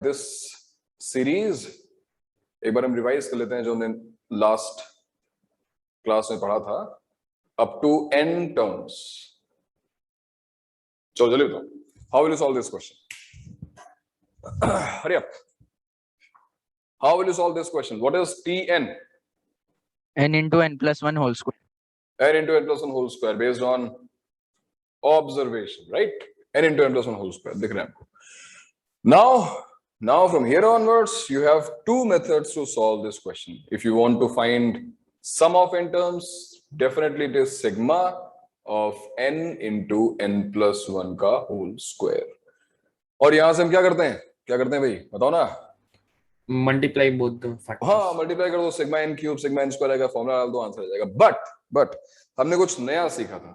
this series एक बार हम revise कर लेते हैं जो हमने लास्ट क्लास में पढ़ा था, up to n terms. चलो जल्दी बताओ, how will you solve this question? Hurry up. How will you solve this question? What is Tn? n into n plus 1 whole square. N into n plus 1 whole square based on observation, right? N into n plus 1 whole square. दिख रहे हैं आपको. Now from here onwards, you have two methods to solve this question. If you want to find sum of n terms, definitely it is sigma of n into n plus 1 का whole square. और यहां से हम क्या करते हैं भाई, बताओ ना. Multiply both the factors. हाँ, मल्टीप्लाई कर दो, sigma n cube sigma n square आएगा, फॉर्मूला डाल दो, आंसर आ जाएगा. बट हमने कुछ नया सीखा था.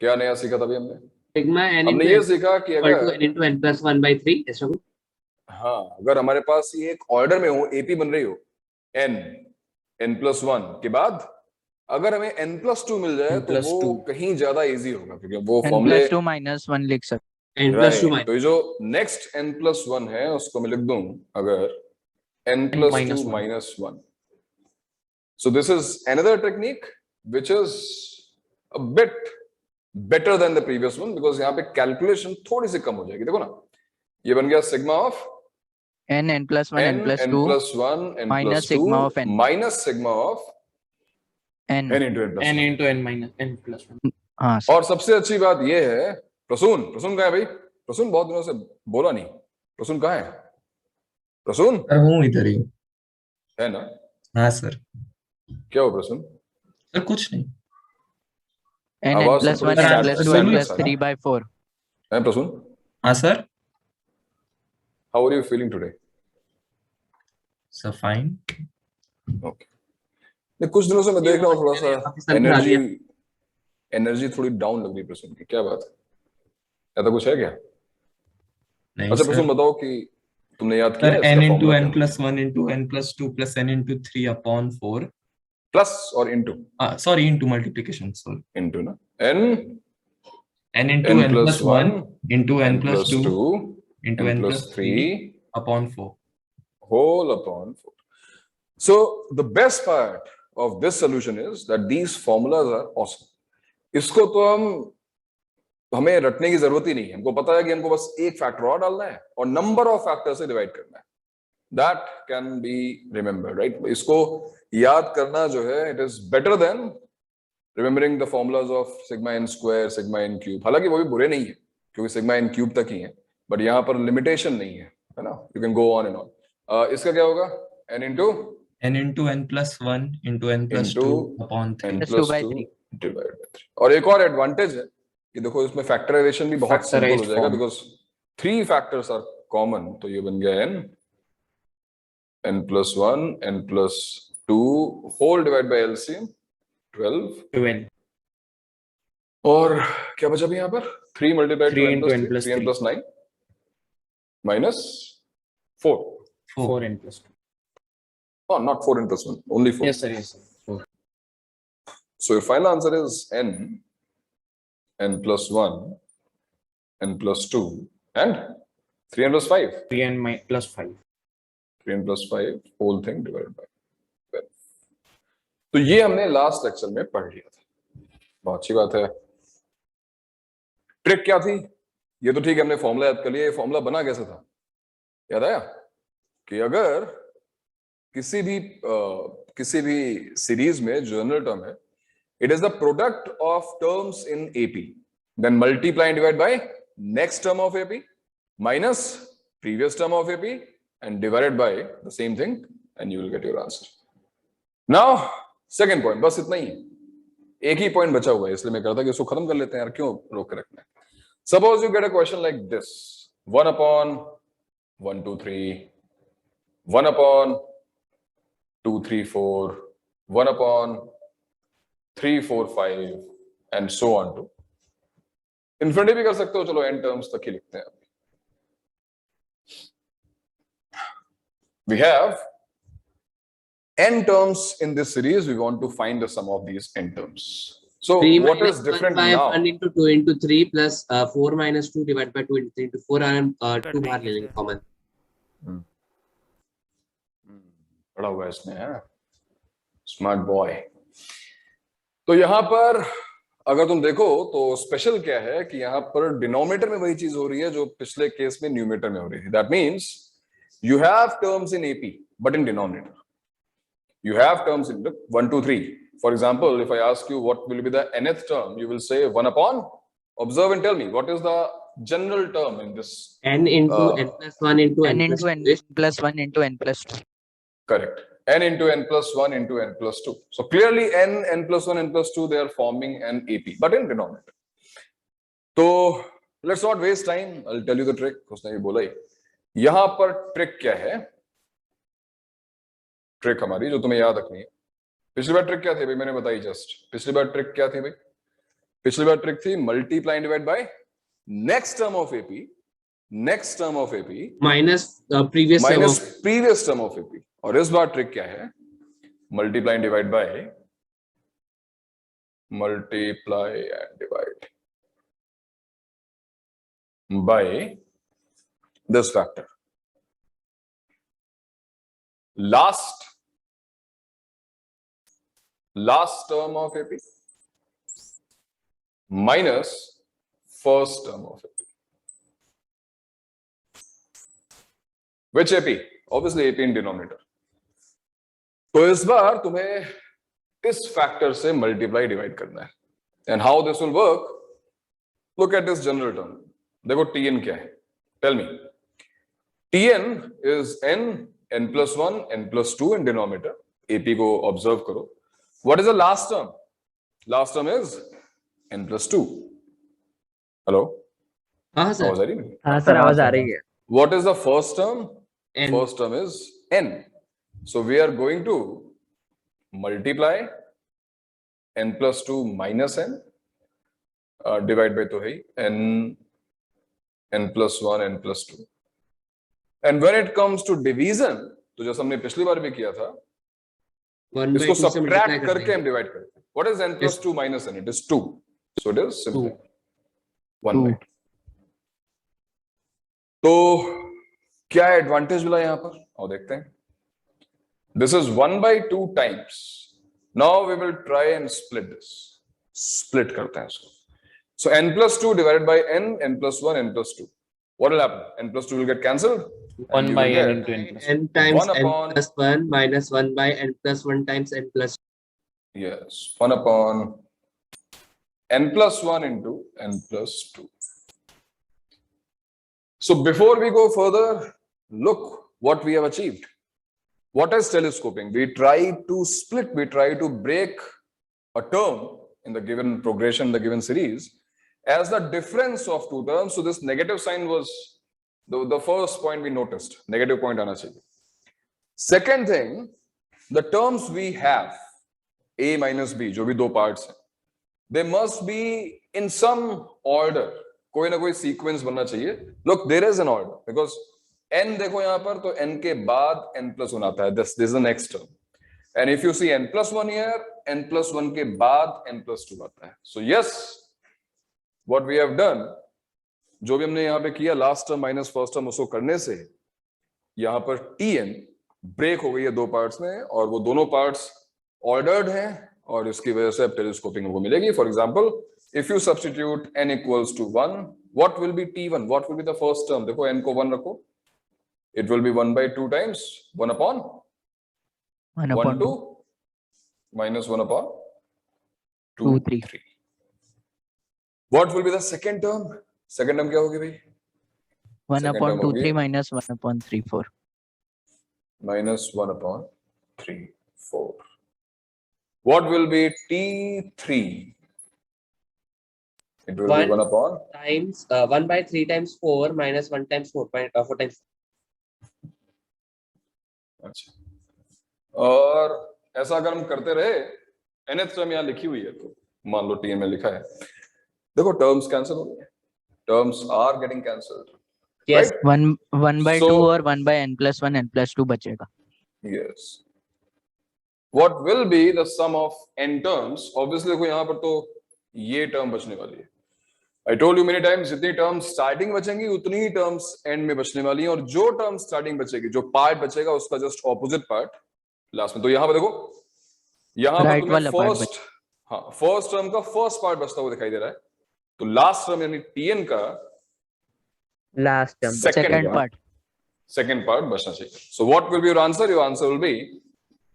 क्या नया सीखा था भाई हमने? सिग्मा n हमने ये सीखा कि अगर n into n plus 1/3 ऐसा कुछ. हाँ, अगर हमारे पास ये एक ऑर्डर में हो, एपी बन रही हो n plus 1 के बाद अगर हमें n plus 2 मिल जाए तो वो कहीं ज्यादा इजी होगा, क्योंकि वो फॉर्मूले n plus 2 minus 1 लिख सकते. n plus 2 तो ये जो नेक्स्ट n plus 1 है उसको मैं लिख दूं अगर n plus 2 minus 1. So this is another technique which is a bit better than the previous one because यहाँ पे कैलकुलेशन थोड़ी सी कम हो जाएगी. देखो ना, ये बन गया sigma of n plus 1 n plus 2 plus 1 n minus plus 2 sigma of n minus sigma of n into n plus 1. n into n minus n plus 1. हाँ. और सबसे अच्छी बात ये है, प्रसून कहाँ है भाई? प्रसून बहुत दिनों से बोला नहीं. प्रसून कहाँ है? प्रसून हूँ इधर ही है ना? हाँ सर. क्या हो प्रसून? सर कुछ नहीं. n plus 1 n plus 2 n plus 3 by 4. है प्रसून? हाँ sir. How are you feeling today? Sir fine. Okay. मैं कुछ दिनों से मैं देख रहा हूँ थोड़ा सा एनर्जी थोड़ी डाउन लग रही है प्रसून की. क्या बात है? ऐसा कुछ है क्या? नहीं. अच्छा प्रसून बताओ कि तुमने याद किया sir n into n plus 1 into n plus 2 plus n into 3 upon 4. Plus और into? Sorry, into multiplication. Sorry. Into ना. n into n plus 1 into n plus 2 into n plus 3 upon 4. Whole upon 4. So the best part of this solution is that these formulas are awesome. इसको तो हमें रटने की जरूरत ही नहीं है. हमको पता है कि हमको बस एक फैक्टर और डालना है और नंबर ऑफ फैक्टर से डिवाइड करना है. That can be remembered, right? इसको याद करना जो है, it is better than remembering the formulas of sigma n square, sigma n cube. हालांकि वो भी बुरे नहीं है क्योंकि sigma n cube तक ही है, बट यहाँ पर लिमिटेशन नहीं है ना. You can go on and on. इसका क्या होगा? n into n plus 1 into n plus 2 upon 3. n plus 2 divided by 3. और एक और एडवांटेज है कि देखो इसमें फैक्टराइजेशन भी बहुत सिंपल हो जाएगा बिकॉज 3 फैक्टर्स आर कॉमन. तो ये बन गया n plus 1 n plus 2 whole divided by LCM 12. और क्या बचा भी यहाँ पर? 3 multiplied 3 to into n plus 3 n plus 9 minus 4. 4 n plus 2. Oh, not 4 n plus 1, only 4. Yes sir, yes sir. 4. So your final answer is n plus 1 n plus 2 and 3 n plus 5. 3 n plus 5. 3 n plus 5 whole thing divided by 12. तो ये हमने last lecture में पढ़ लिया था. बहुत अच्छी बात है. ट्रिक क्या थी? ये तो ठीक है, हमने फॉर्मूला याद कर लिया. ये फॉर्मूला बना कैसे था? याद आया कि अगर किसी भी सीरीज में जनरल टर्म है, it is the product of terms in AP, then multiply and divide by next term of AP minus previous term of AP and divided by the same thing and you will get your answer. Now second point, बस इतना ही. एक ही point बचा हुआ है इसलिए मैं कहता कि इसको खत्म कर लेते हैं यार, क्यों रोक के रखना है. Suppose you get a question like this: 1 upon 1 2 3, 1 upon 2 3 4, 1 upon 3 4 5 and so on to infinity भी कर सकते हो. चलो n terms तक ही लिखते हैं. We have n terms in this series. We want to find the sum of these n terms. So what is different now? 1 into 2 into 3 plus 4 minus 2 divided by 2 into 3 into 4 and 2 बाहर ले लेंगे common. पढ़ा हुआ है इसने, है smart boy. तो यहां पर अगर तुम देखो तो स्पेशल क्या है कि यहां पर डिनोमिनेटर में वही चीज हो रही है जो पिछले केस में न्यूमरेटर में हो रही थी। That means you have terms in AP but in denominator you have terms in 1 2 3. For example, if I ask you what will be the nth term, you will say 1 upon, observe and tell me what is the general term in this. n into Uh, n plus 1 into n n into plus n 2 is plus 1 into n plus 2. correct, n into n plus 1 into n plus 2. So clearly n plus 1 n plus 2 they are forming an AP but in denominator. So let's not waste time, I'll tell you the trick. उसने ये बोला ही, यहां पर trick क्या है, trick हमारी जो तुम्हें याद रखनी है। पिछली बार ट्रिक क्या थी भाई, मैंने बताई जस्ट। पिछली बार ट्रिक क्या थी भाई, पिछली बार ट्रिक थी multiply divide by next term of AP, next term of AP minus previous term minus of previous term of AP. और इस बार ट्रिक क्या है, multiply divide by, multiply and divide by this factor, last term of AP minus first term of AP. Which AP? Obviously AP in denominator. तो इस बार तुम्हें इस factor से multiply divide करना है। And how this will work, look at this general term. देखो Tn क्या है, tell me. Tn is n plus 1 n plus 2 in denominator। AP को ऑब्जर्व करो। What is the last term? Last term is n plus 2. Hello? हाँ sir आवाज आ रही है? हाँ सर आवाज आ रही है। What is the first term? n First term is n. So we are going to multiply n plus 2 minus n, divide by तो है n plus 1 n plus 2. And when it comes to division, तो जैसा हमने पिछली बार भी किया था, 1 by इसको 2 से multiply सब्ट्रैक्ट कर करके देंगे। हम डिवाइड करते हैं। What is n plus 2 minus n? It is 2. So it is simple 1 by 2. तो क्या एडवांटेज मिला यहां पर, और देखते हैं। This is 1 by 2 times. Now we will try and split this, split करते हैं इसको। सो n plus 2 divided by n plus 1 n plus 2, what will happen? N plus 2 will get cancelled. 1 by n into n plus 2. n times 1 upon n plus 1 minus 1 by n plus 1 times n plus 2. Yes, 1 upon n plus 1 into n plus 2. So before we go further, look what we have achieved. What is telescoping? We try to split, we try to break a term in the given progression, the given series, as the difference of two terms. So this negative sign was the first point we noticed. Negative point aana chahiye. Second thing, the terms we have, a minus b, जो भी दो parts हैं, they must be in some order. कोई ना कोई sequence बनना चाहिए. Look, there is an order because n देखो यहाँ पर, तो n के बाद n plus 1 आता है. This is the next term. And if you see n plus 1 here, n plus 1 के बाद n plus 2 आता है. So yes, what we have done, जो भी हमने यहाँ पे किया last term minus first term, उसको करने से यहाँ पर Tn ब्रेक हो गई है दो पार्ट्स में, और वो दोनों पार्ट्स ऑर्डर्ड हैं, और इसकी वजह से अब टेलीस्कोपिंग हमको मिलेगी। For example, if you substitute n equals to 1, what will be T1, what will be the first term? देखो n को 1 रखो, it will be 1 by 2 times 1 upon 1 2 minus 1 upon 2 3. What will be the second term? Second term क्या होगी भाई? 1 upon 2 3 minus 1 upon 3 4. Minus 1 upon 3 4. What will be T3? It will be 1 upon Times 1 by 3 times 4 minus 1 times 4 times. अच्छा, और ऐसा अगर हम करते रहे, nth टर्म यहाँ लिखी हुई है, तो मान लो Tn में लिखा है, देखो टर्म्स कैंसिल हो गए, terms are getting cancelled. Yes. Right? 1 by So- 2 और 1 by n plus 1 n plus 2 बचेगा। Yes. What will be the sum of n terms? Obviously देखो यहाँ पर तो ये टर्म बचने वाली है, I told you many times, जितनी टर्म्स स्टार्टिंग बचेंगी उतनी ही टर्म्स एंड में बचने वाली हैं, और जो टर्म स्टार्टिंग बचेगी, जो पार्ट बचेगा उसका जस्ट ऑपोजिट पार्ट लास्ट में। तो यहां पर देखो, यहां पर Right तुम्हें वाला part फर्स्ट, हाँ फर्स्ट टर्म का फर्स्ट पार्ट बचता हुआ दिखाई दे रहा है, तो लास्ट टर्म यानी टीएन का Last term. second part. Second part बचना चाहिए। So what will be your answer? Your answer will be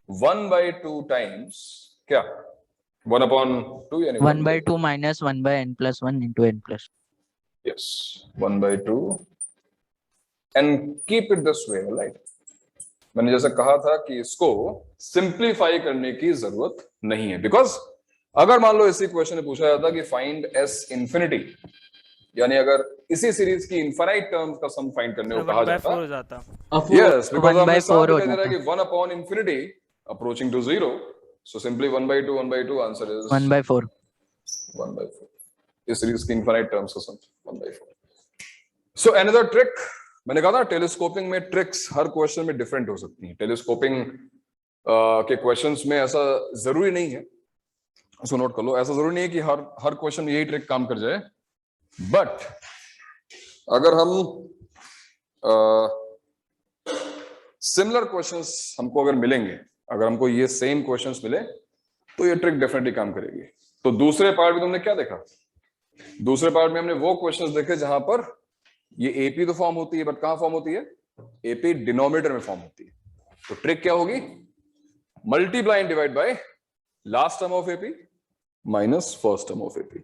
1/2 times क्या 1/2 यानी 1/2 minus 1 by n plus 1 into n plus. Yes, 1/2 and keep it this way, right? मैंने जैसा कहा था कि इसको सिंप्लीफाई करने की जरूरत नहीं है, बिकॉज अगर मान लो इसी क्वेश्चन में पूछा जाता कि फाइंड एस इंफिनिटी, यानी अगर इसी सीरीज की इनफाइनाइट टर्म्स का सम फाइंड करने को कहा जाता, यस, बिकॉज हमने साथ दिखाई दे रहा है कि 1/infinity approaching to 0, so simply 1/2 answer is 1/4. 1/4. इस सीरीज की इनफाइनाइट टर्म्स का सम 1/4. सो अनदर ट्रिक, मैंने कहा था टेलीस्कोपिंग में ट्रिक्स हर क्वेश्चन में डिफरेंट हो सकती हैं। टेलीस्कोपिंग के क्वेश्चंस में ऐसा जरूरी नहीं है, उसको नोट कर लो, ऐसा जरूरी नहीं है कि हर क्वेश्चन में यही ट्रिक काम कर जाए, बट अगर हम सिमिलर क्वेश्चंस हमको अगर मिलेंगे, अगर हमको ये सेम क्वेश्चंस मिले, तो ये ट्रिक डेफिनेटली काम करेगी। तो दूसरे पार्ट में तुमने क्या देखा? दूसरे पार्ट में हमने वो क्वेश्चंस देखे जहां पर ये एपी तो फॉर्म होती है, बट कहां फॉर्म होती है? एपी डिनोमिनेटर में फॉर्म होती है। तो ट्रिक क्या होगी? Multiply and divide by last term of AP minus first term of AP.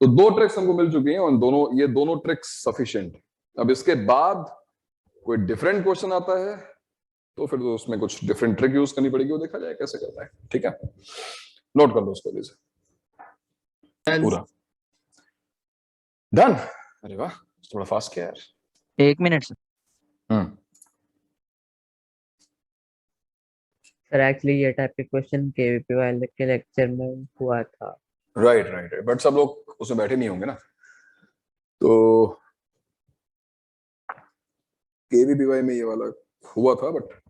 तो दो ट्रिक्स हमको मिल चुकी हैं, और ये दोनों ट्रिक्स सफिशिएंट है। अब इसके बाद कोई डिफरेंट क्वेश्चन आता है तो फिर तो उसमें कुछ डिफरेंट ट्रिक यूज करनी पड़ेगी, वो देखा जाए कैसे करना है। ठीक है, नोट कर लो उसको जैसे पूरा डन। अरे वाह, थोड़ा फास्ट किया यार। 1 minute. सर एक्चुअली ये टाइप के क्वेश्चन केवीपी वाले के लेक्चर में हुआ था। राइट, बट सब लोग उसमें बैठे नहीं होंगे ना, तो केवीपीवाई में ये वाला हुआ था, बट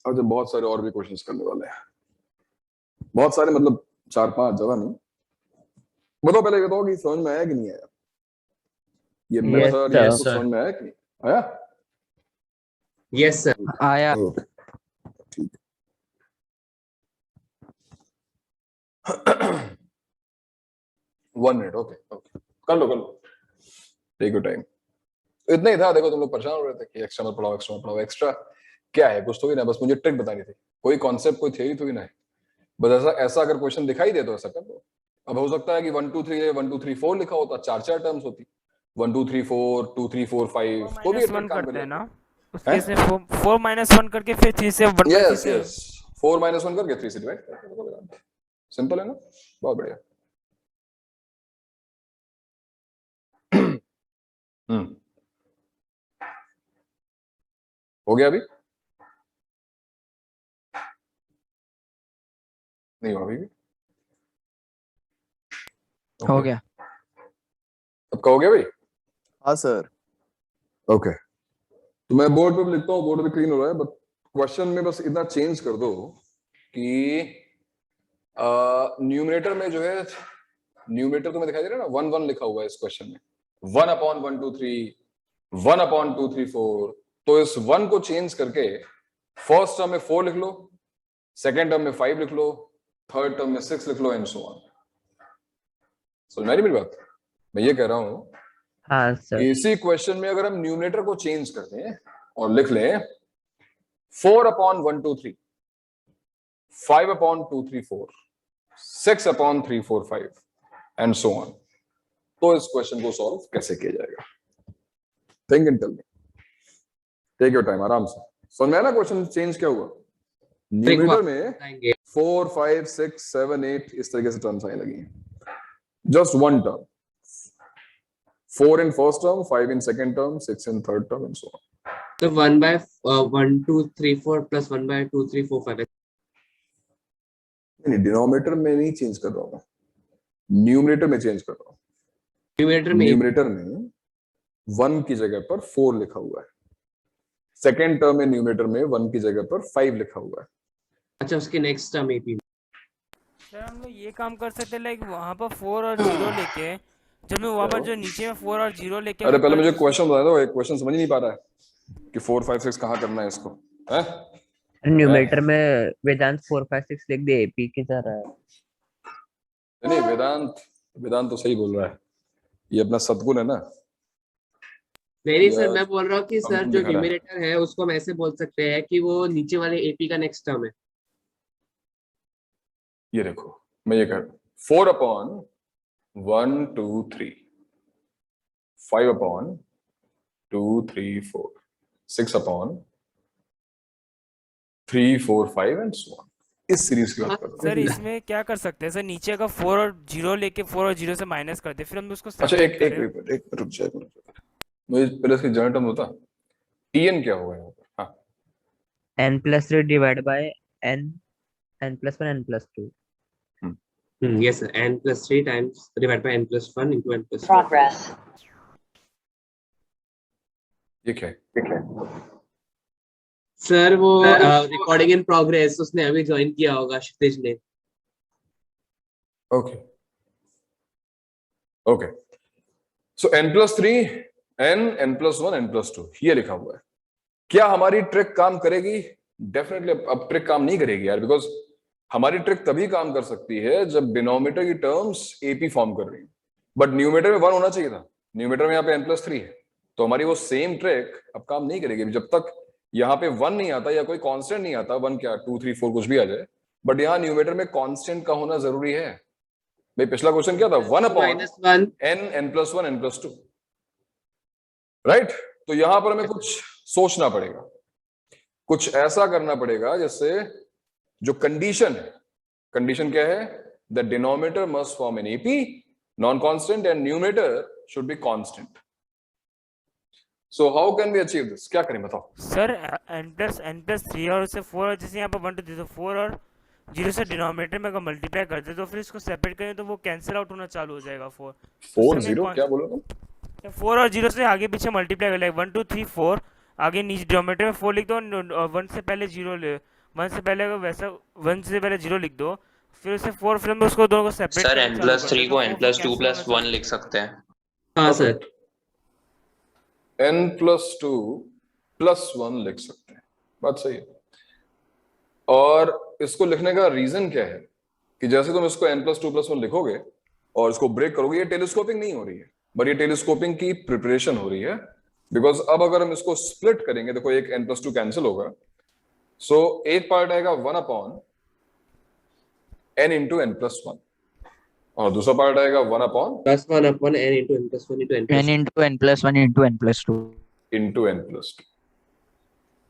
अब जब बहुत सारे और भी क्वेश्चंस करने वाले हैं, बहुत सारे मतलब 4-5, ज्यादा नहीं। बताओ पहले बताओ कि समझ में आया कि नहीं आया ये मेथड, ये कुछ समझ में आया कि नहीं आया? यस सर, आया। ठीक। 1 मिनट, ओके कर लो टेक योर टाइम। इतना ही था। देखो तुम लोग परेशान हो रहे थे कि एक्स्ट्रा मत पढ़ाओ। एक्स्ट्रा क्या है? कुछ तो ही ना, बस मुझे ट्रिक बतानी थी, कोई कॉन्सेप्ट कोई थ्योरी तो ही ना है, बस ऐसा अगर क्वेश्चन दिखाई दे तो ऐसा कर दो। अब हो सकता है कि 1 2 3 1 2 3 4 लिखा होता, 4 टर्म्स होती, 1 2 3 4 2 3 4 5, तो भी ट्रिक काम करते हैं ना। उस केस में 4 - 1 करके फिर 3 से 1 यस 4 - 1 करके 3 से डिवाइड कर दो। सिंपल है ना, बहुत बढ़िया। हो गया? अभी नहीं हुआ? अभी भी हो गया। अब का हो गया भाई? हाँ सर। ओके, तो मैं बोर्ड पे लिखता हूँ, बोर्ड पे क्लीन हो रहा है, बट क्वेश्चन में बस इतना चेंज कर दो कि न्यूमरेटर में जो है, न्यूमरेटर तुम्हें दिखाई दे रहा है ना, 1 1 लिखा हुआ है इस क्वेश्चन में, 1/1 2 3 1/2 3 4। तो इस 1 को चेंज करके फर्स्ट टर्म में 4 लिख लो, सेकेंड टर्म में 5 लिख लो, थर्ड टर्म में 6 लिख लो, एंड सो ऑन। समझ में आ रही मेरी बात? मैं ये कह रहा हूं हाँ सर, इसी क्वेश्चन में अगर हम न्यूमरेटर को चेंज करते हैं और लिख लें 4/1 2 3 5/2 3 4 6/3 4 5 एंड सो ऑन, तो इस क्वेश्चन को सॉल्व कैसे किया जाएगा? Think and tell me, take your time, आराम से। समझ में आया ना क्वेश्चन चेंज क्या हुआ? न्यूमरेटर में 4 5 6 7 8 इस तरीके से टर्म्स आने लगी हैं, just one term, 4 in first term, 5 in second term, 6 in third term, and so on. तो 1/1 2 3 4 plus 1/2 3 4 5। नहीं, डिनोमिनेटर में नहीं चेंज कर रहा हूँ, न्यूमरेटर में चेंज कर रहा हूँ। न्यूमरेटर में 1 की जगह पर 4 लिखा हुआ है, सेकेंड टर्म में न्यूमरेटर में 1 की जगह पर 5 लिखा हुआ है। अच्छा, उसके नेक्स्ट टर्म एपी। सर हम लोग ये काम कर सकते हैं, लाइक वहाँ पर 4 और 0 लेके जब मैं वहां पर जो नीचे में 4 और 0 लेके अरे पहले मुझे क्वेश्चन बता दो, एक क्वेश्चन समझ नहीं पा रहा है कि 4 5 6 कहाँ करना है इसको, हैं? न्यूमेटर में वेदांत 4 5 6 लिख दे, एपी की तरह। नहीं वेदांत तो सही बोल रहा है, ये अपना सद्गुण है ना। नहीं सर, यार, मैं बोल रहा हूँ कि सर हम जो दिखा रहा है। न्यूमरेटर है उसको हम ऐसे बोल सकते हैं कि वो नीचे वाले एपी का नेक्स्ट टर्म है। ये देखो मैं ये कर 4 upon 1 2 3, 5 upon 2 3 4, 6 upon 3 4 5 and so on. इस सीरीज की बात कर रहा हूँ। सर इसमें क्या कर सकते हैं सर, नीचे का 4 और 0 लेके 4 और 0 से माइनस करते, फिर हम उसको अच्छा separate एक करें। रुक जाए, मुझे पहले इसकी जनरल टर्म होता टीएन क्या होगा यहाँ पर। हाँ n+3 divide by n+1 n+2। Yes sir, n+3 times divide by n+1 into n+2। Progress. ये क्या है? सर वो रिकॉर्डिंग इन प्रोग्रेस उसने अभी ज्वाइन किया होगा क्षितिज ने। ओके ओके, सो n+3 n+1 n+2 ये लिखा हुआ है। क्या हमारी ट्रिक काम करेगी? डेफिनेटली अब ट्रिक काम नहीं करेगी यार, बिकॉज हमारी ट्रिक तभी काम कर सकती है जब डिनोमिनेटर की टर्म्स एपी फॉर्म कर रही है, बट न्यूमरेटर में 1 होना चाहिए था। न्यूमरेटर में यहाँ पे n+3 है, तो हमारी वो सेम ट्रिक अब काम नहीं करेगी जब तक यहाँ पे 1 नहीं आता या कोई कांस्टेंट नहीं आता। 1 क्या 2 3 4 कुछ भी आ जाए, बट यहाँ न्यूमरेटर में कांस्टेंट का होना जरूरी है। भाई पिछला क्वेश्चन क्या था? 1 upon n n+1 n+2, right? तो यहां पर हमें कुछ सोचना पड़ेगा, कुछ ऐसा करना पड़ेगा जिससे जो कंडीशन है, कंडीशन क्या है? The denominator must form an AP non constant and numerator should be constant. So how can we achieve this? क्या करें बताओ सर n+3 और उससे 4, जैसे यहाँ पर 1 2 3 तो 4 और 0 से डिनोमिनेटर में अगर मल्टीप्लाई करते तो फिर इसको सेपरेट करें तो वो कैंसिल आउट होना चालू हो जाएगा। 4 4 0 क्या बोलो तुम? 4 और 0 से आगे पीछे मल्टीप्लाई कर ले, 1 2 3 4 आगे नीचे डिनोमिनेटर में 4 लिख दो, 1 से पहले 0 ले, 1 से पहले वैसा 1 से पहले 0 लिख दो, फिर उससे 4, फिर हम उसको दोनों को सेपरेट सर n+3 को n+2 + 1 लिख सकते हैं। हाँ सर, n+2 + 1 लिख सकते हैं, बात सही है। और इसको लिखने का रीजन क्या है कि जैसे तुम इसको n+2 + 1 लिखोगे और इसको ब्रेक करोगे, ये टेलीस्कोपिंग नहीं हो रही है, बट ये टेलीस्कोपिंग की प्रिपरेशन हो रही है। बिकॉज अब अगर हम इसको स्प्लिट करेंगे, देखो एक n+2 कैंसिल होगा, सो एक पार्ट आएगा 1 अपॉन n into n+1 और दूसरा पार्ट आएगा 1 upon +1 upon n into n+1 into n+2 n into n+1 into n+2 into n+2।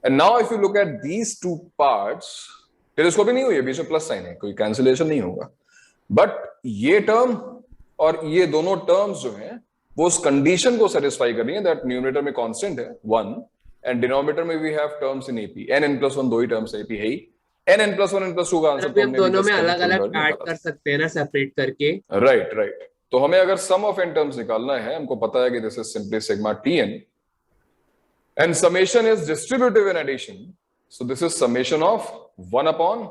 And now if you look at these two parts, telescoping नहीं हुई है, बीच में प्लस साइन है, कोई cancellation नहीं होगा, बट ये टर्म और ये दोनों टर्म्स जो हैं वो उस कंडीशन को सेटिस्फाई कर रही है दैट न्यूमरेटर में कांस्टेंट है 1 एंड डिनोमिनेटर में we have terms in AP. n n+1 दो ही टर्म्स एपी है ही, n n+1 n+2 का आंसर अभी हम दोनों में अलग अलग ऐड कर सकते हैं ना, सेपरेट करके। Right right. तो हमें अगर सम ऑफ n टर्म्स निकालना है, हमको पता है कि this is simply sigma tn and summation is distributive in addition, so this is summation of 1 upon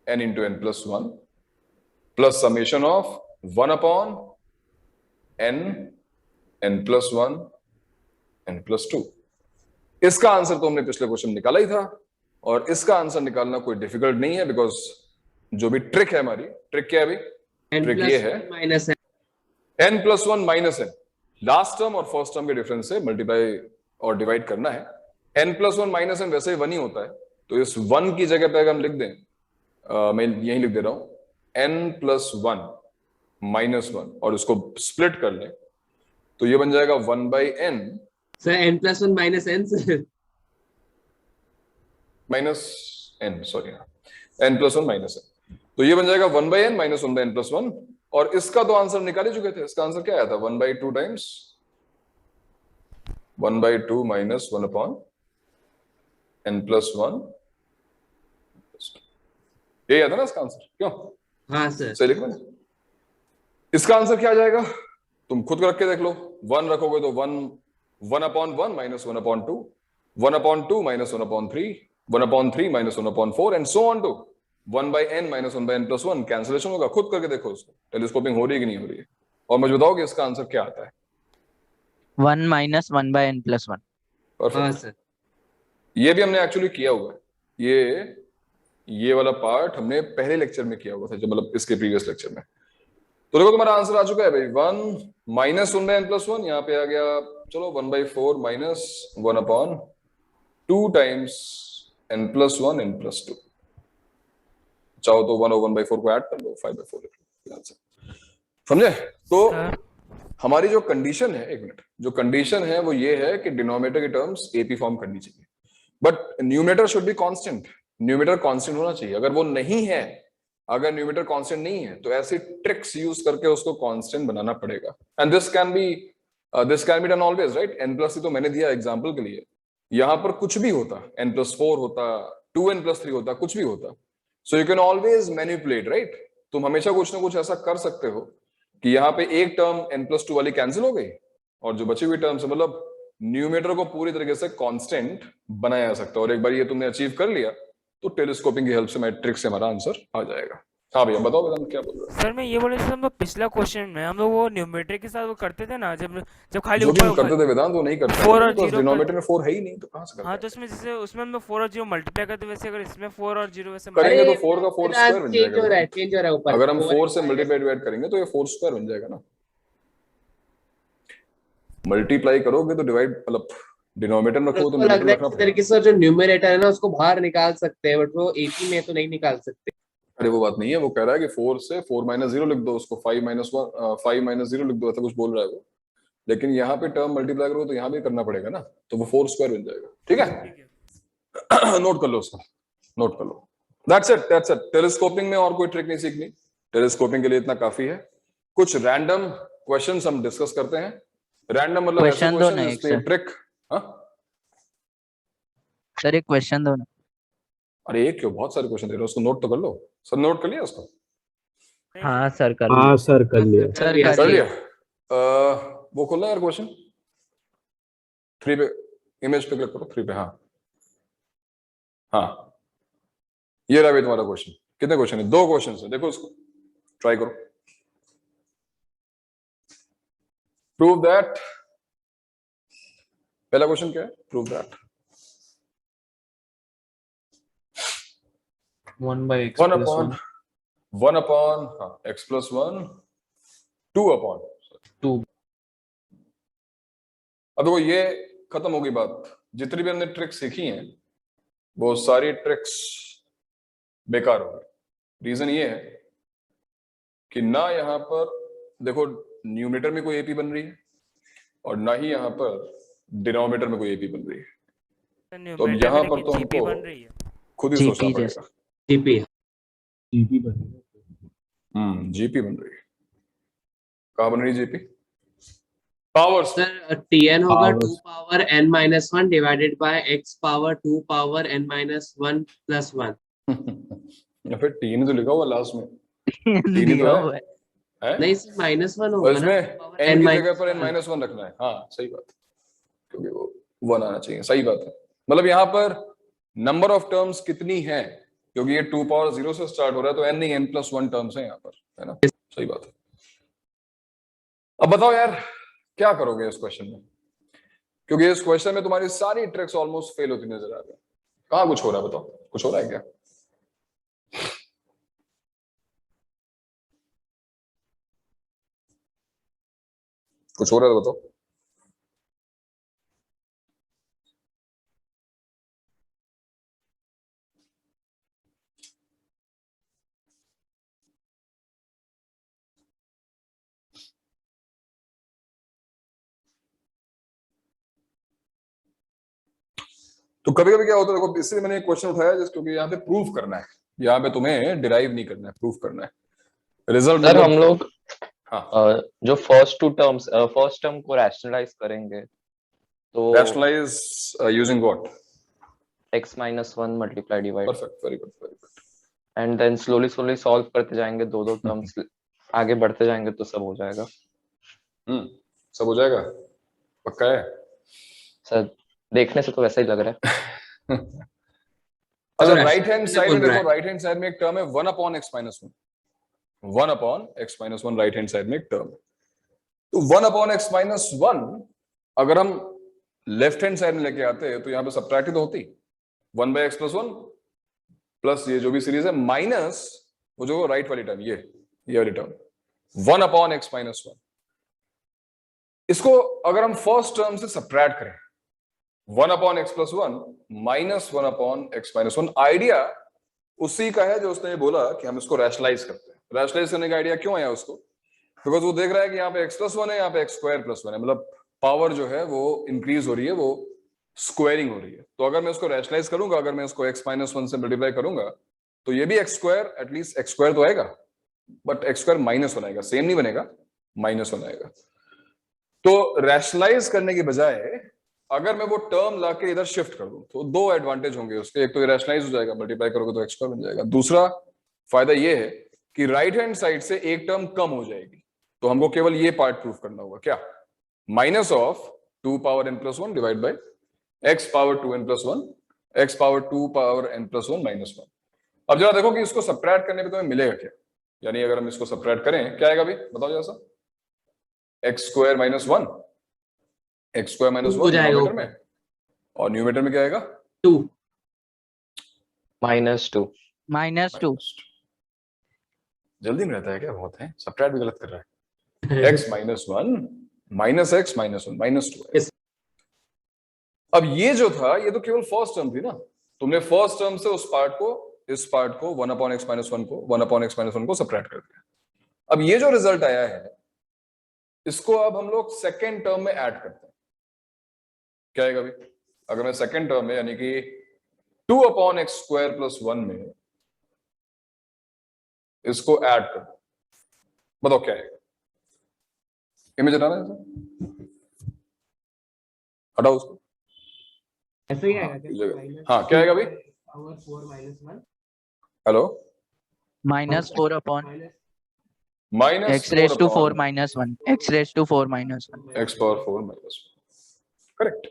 n into n+1 plus summation of 1 upon n n+1 n+2। इसका आंसर तो हमने पिछले क्वेश्चन निकाला ही था और इसका आंसर निकालना कोई डिफिकल्ट नहीं है, बिकॉज जो भी ट्रिक है हमारी, ट्रिक क्या है अभी? ट्रिक ये है n+1 minus n, last term और फर्स्ट टर्म के डिफरेंस से मल्टीप्लाई और डिवाइड करना है। n+1 minus n वैसे ही 1 ही होता है, तो इस 1 की जगह पे अगर हम लिख दें, मैं यही लिख दे रहा हूं n+1 minus 1 और उसको स्प्लिट कर लें तो ये बन जाएगा 1/n sir n+1 minus n sir minus n, sorry n+1 minus n, तो ये बन जाएगा 1/n minus 1/n+1। और इसका तो आंसर निकाल ही चुके थे, इसका आंसर क्या आया था? 1/2 टाइम्स 1/2 minus 1 upon n+1, यही आता ना इसका आंसर? क्यों? हाँ सर, सही लिखो ना। इसका आंसर क्या आ जाएगा? तुम खुद रख के देख लो। 1 रखोगे तो 1/1 minus 1/2, 1/2 minus 1/3, 1/3 minus 1/4 and so on to 1/n minus 1/n+1। Cancellation होगा, खुद करके देखो उसको, टेलीस्कोपिंग हो रही है कि नहीं हो रही है। और मुझे बताओ कि इसका आंसर क्या आता है। 1 minus 1 by n plus 1. हाँ परफेक्ट। सर। ये भी हमने एक्चुअली किया हुआ है, ये वाला पार्ट हमने पहले लेक्चर में किया हुआ था, जब मतलब इसके प्रीवियस लेक्चर में। तो देखो तुम्हारा आंसर आ चुका है भाई, 1 minus 1 by n plus 1, यहाँ पे आ गया चलो 1/4 minus 1/2 times n plus 1 n plus 2। चाहो तो 1/4 को ऐड कर लो, 5/4 लिख लो, समझे। तो हमारी जो कंडीशन है, एक मिनट, जो कंडीशन है वो ये है कि डिनोमिनेटर की टर्म्स एपी फॉर्म करनी चाहिए, but numerator should be constant. Numerator constant होना चाहिए। अगर वो नहीं है, अगर न्यूमरेटर कांस्टेंट नहीं है, तो ऐसी ट्रिक्स यूज करके उसको कांस्टेंट बनाना पड़ेगा। And this can be done always, right. n+3 तो मैंने दिया एग्जांपल के लिए, यहां पर कुछ भी होता, n+4 होता, 2n+3 होता, कुछ भी होता, so you can always manipulate, right. तुम हमेशा कुछ ना कुछ ऐसा कर सकते हो कि यहाँ पे एक टर्म n+2 वाली कैंसिल हो गई और जो बची हुई टर्म से, मतलब न्यूमरेटर को पूरी तरीके से कांस्टेंट बनाया जा सकता है। और एक बार ये तुमने अचीव कर लिया तो टेलीस्कोपिंग की हेल्प से, मैट्रिक्स से हमारा आंसर आ जाएगा। हाँ भैया बताओ, वेदांत क्या बोल रहे हो। सर मैं ये बोल रहा था, हम लोग पिछला क्वेश्चन में हम लोग वो न्यूमरेटर के साथ वो करते थे ना, जब जब खाली जो भी हम ऊपर करते थे वेदांत, वो नहीं करते 4 और तो 0 डिनोमिनेटर में 4 है ही नहीं, तो कहां से करते हाँ, हैं? तो उसमें जैसे उसमें हम लोग 4 और 0 मल्टीप्लाई करते, वैसे अगर इसमें 4 और 0 वैसे करेंगे अरे तो 4 का 4 स्क्वायर बन चेंज जाएगा हो रहा है, वेदांत। चेंज हो रहा है ऊपर। अगर हम 4 से 4 मल्टीप्लाई डिवाइड करेंगे तो ये 4 स्क्वायर बन जाएगा ना। मल्टीप्लाई करोगे तो डिवाइड, मतलब डिनोमिनेटर में रखो तो उसको लग न्यूमरेटर रहा है रखना किसी पड़ेगा। तरीके से जो न्यूमरेटर है ना उसको बाहर निकाल सकते हैं, बट वो एपी में तो नहीं निकाल सकते। अरे वो बात नहीं है, वो कह रहा है कि 4 से 4 - 0 लिख दो, उसको 5 - 1 5 - 0 लिख दो, ऐसा कुछ बोल रहा है वो। लेकिन यहाँ पे टर्म मल्टीप्लाई करो तो यहाँ भी करना पड़ेगा ना, तो वो 4 स्क्वायर बन जाएगा। ठीक है नोट कर लो उसको, नोट कर लो। That's it. टेलीस्कोपिंग में और कोई ट्रिक नहीं सीखनी, टेलीस्कोपिंग के लिए इतना काफी है। कुछ रैंडम क्वेश्चंस हम डिस्कस करते हैं। रैंडम मतलब ऐसे क्वेश्चन दो ना क्वेश्चन एक जिसमें सर। ट्रिक। हाँ सर एक क्वेश्चन दो ना। अरे एक क्यों, बहुत सारे क्वेश्चन दे रहे हो, उसको नोट तो कर लो। सर नोट कर लिया उसको? हाँ सर कर हाँ सर कर लिया। सर लिया, कर कर लिया। लिया। वो खोलना यार, क्वेश्चन 3 पे, इमेज पे क्लिक करो, 3 पे। हाँ हाँ, ये रहा भाई तुम्हारा क्वेश्चन। कितने क्वेश्चन है? 2 क्वेश्चन है, देखो उसको ट्राई करो। प्रूव दैट, पहला क्वेश्चन क्या है? Prove that 1 by x 1 plus upon 1 1 upon x plus 1 2 upon 2 अब देखो ये खत्म हो गई बात। जितनी भी हमने ट्रिक्स सीखी हैं वो सारी ट्रिक्स बेकार हो गई। रीजन ये है कि ना यहाँ पर देखो न्यूमरेटर में कोई एपी बन रही है और ना ही यहाँ पर डिनोमिनेटर में कोई एपी बन रही है। तो अब यहाँ पर तो जीपी हमको बन रही है। खुद ही GP सोचना जैसे। पड़ेगा। जीपी जीपी बन जीपी बन रही है। कहाँ बन रही है जीपी? पावर्स। सर tn होगा Powers. 2 power n - 1 divided by x power 2 power n - 1 plus 1। या फिर टीन तो लिखा हुआ लास्ट में, टीन ही दिया तो हुआ है। है? नहीं सर -1 और होगा ना, इसमें power n की n जगह पर n -1। -1 रखना है। हाँ सही बात है, क्योंकि वो 1 आना चाहिए। सही बात है। मतलब यहाँ पर नंबर ऑफ टर्म्स कितनी है, क्योंकि ये 2 पावर 0 से स्टार्ट हो रहा है, तो n नहीं n+1 टर्म्स है यहाँ पर, है ना। सही बात है। अब बताओ यार क्या करोगे इस क्वेश्चन में, क्योंकि इस क्वेश्चन में तुम्हारी सारी ट्रिक्स ऑलमोस्ट फेल होती नजर आ रही है। कहाँ कुछ हो रहा है बताओ, कुछ हो रहा है क्या? कुछ हो रहा है तो बताओ। तो कभी कभी क्या होता है, देखो इसलिए मैंने एक क्वेश्चन उठाया जिस, क्योंकि यहाँ पे प्रूफ करना है, यहाँ पे तुम्हें डिराइव नहीं करना है, प्रूफ करना है। रिजल्ट सर हम लोग हाँ जो फर्स्ट टर्म को रैशनलाइज करेंगे तो rationalise using what? x - 1 multiply divide, perfect, very good, very good. And then slowly solve करते जाएंगे, दो टर्म्स आगे बढ़ते जाएंगे तो सब हो जाएगा। सब हो जाएगा, पक्का है? सर देखने से तो वैसा ही लग रहा है। अच्छा, तो राइट हैंड साइड में बोल रहा देखो, राइट हैंड साइड में एक टर्म है 1 upon x - 1। 1 upon x - 1 right hand side में एक टर्म है। तो 1/x-1 अगर हम लेफ्ट हैंड साइड में लेके आते तो यहाँ पे सब्ट्रैक्ट ही तो होती, 1/x+1 प्लस ये जो भी सीरीज है माइनस वो जो राइट वाली टर्म ये वाली टर्म 1/x-1। इसको अगर हम फर्स्ट टर्म से सब्ट्रैक्ट करें 1/x+1 माइनस 1/x-1, आइडिया उसी का है जो उसने ये बोला कि हम इसको रैशनलाइज करते हैं। रैशनलाइज करने का आइडिया क्यों आया उसको? बिकॉज वो देख रहा है कि यहाँ पे x+1 है, यहाँ पे x²+1 है, मतलब पावर जो है वो इंक्रीज हो रही है, वो स्क्वायरिंग हो रही है। तो अगर मैं उसको रैशनलाइज करूंगा, अगर मैं इसको x-1 से मल्टीप्लाई करूंगा तो ये भी x², एटलीस्ट x² तो आएगा, बट x² -1 आएगा, सेम नहीं बनेगा, -1 आएगा। तो रैशनलाइज करने की बजाय अगर मैं वो टर्म लाके इधर शिफ्ट कर दूं तो दो एडवांटेज होंगे उसके। एक तो ये रैशनलाइज हो जाएगा, मल्टीप्लाई करोगे तो x² बन जाएगा। दूसरा फायदा ये है कि राइट हैंड साइड से एक टर्म कम हो जाएगी, तो हमको केवल ये पार्ट प्रूफ करना होगा, क्या? -2n+1 divide by x⁻2n+1 x⁻2n+1 -1। अब जरा देखो कि इसको सब्ट्रैक्ट करने पे तुम्हें मिलेगा क्या, यानी अगर हम इसको सब्ट्रैक्ट करें क्या आएगा भाई, बताओ जरा सा। x² -1 x² -1 डिनोमिनेटर में, और न्यूमरेटर में क्या आएगा? 2 -2 -2 जल्दी में रहता है क्या? बहुत है, सब्ट्रैक्ट भी गलत कर रहा है। x -1 -x -1 -2। Yes. अब ये जो था ये तो केवल फर्स्ट टर्म थी ना, तुमने फर्स्ट टर्म से उस पार्ट को, इस पार्ट को 1/x-1 को 1/x-1 को सब्ट्रैक्ट कर दिया। अब ये जो रिजल्ट आया है इसको अब हम लोग सेकेंड टर्म में ऐड करते हैं। क्या आएगा भाई? अगर मैं सेकेंड टर्म में यानी कि 2/x² + 1 में इसको ऐड कर दो, बताओ क्या आएगा? इमेज हटाना है, हटाओ उसको। ऐसे ही आएगा क्या? हाँ, क्या आएगा भाई? Power 4 -1 hello, -4 upon -4 x⁻4 -1 x⁻4 -1 x⁻4 -1। Correct.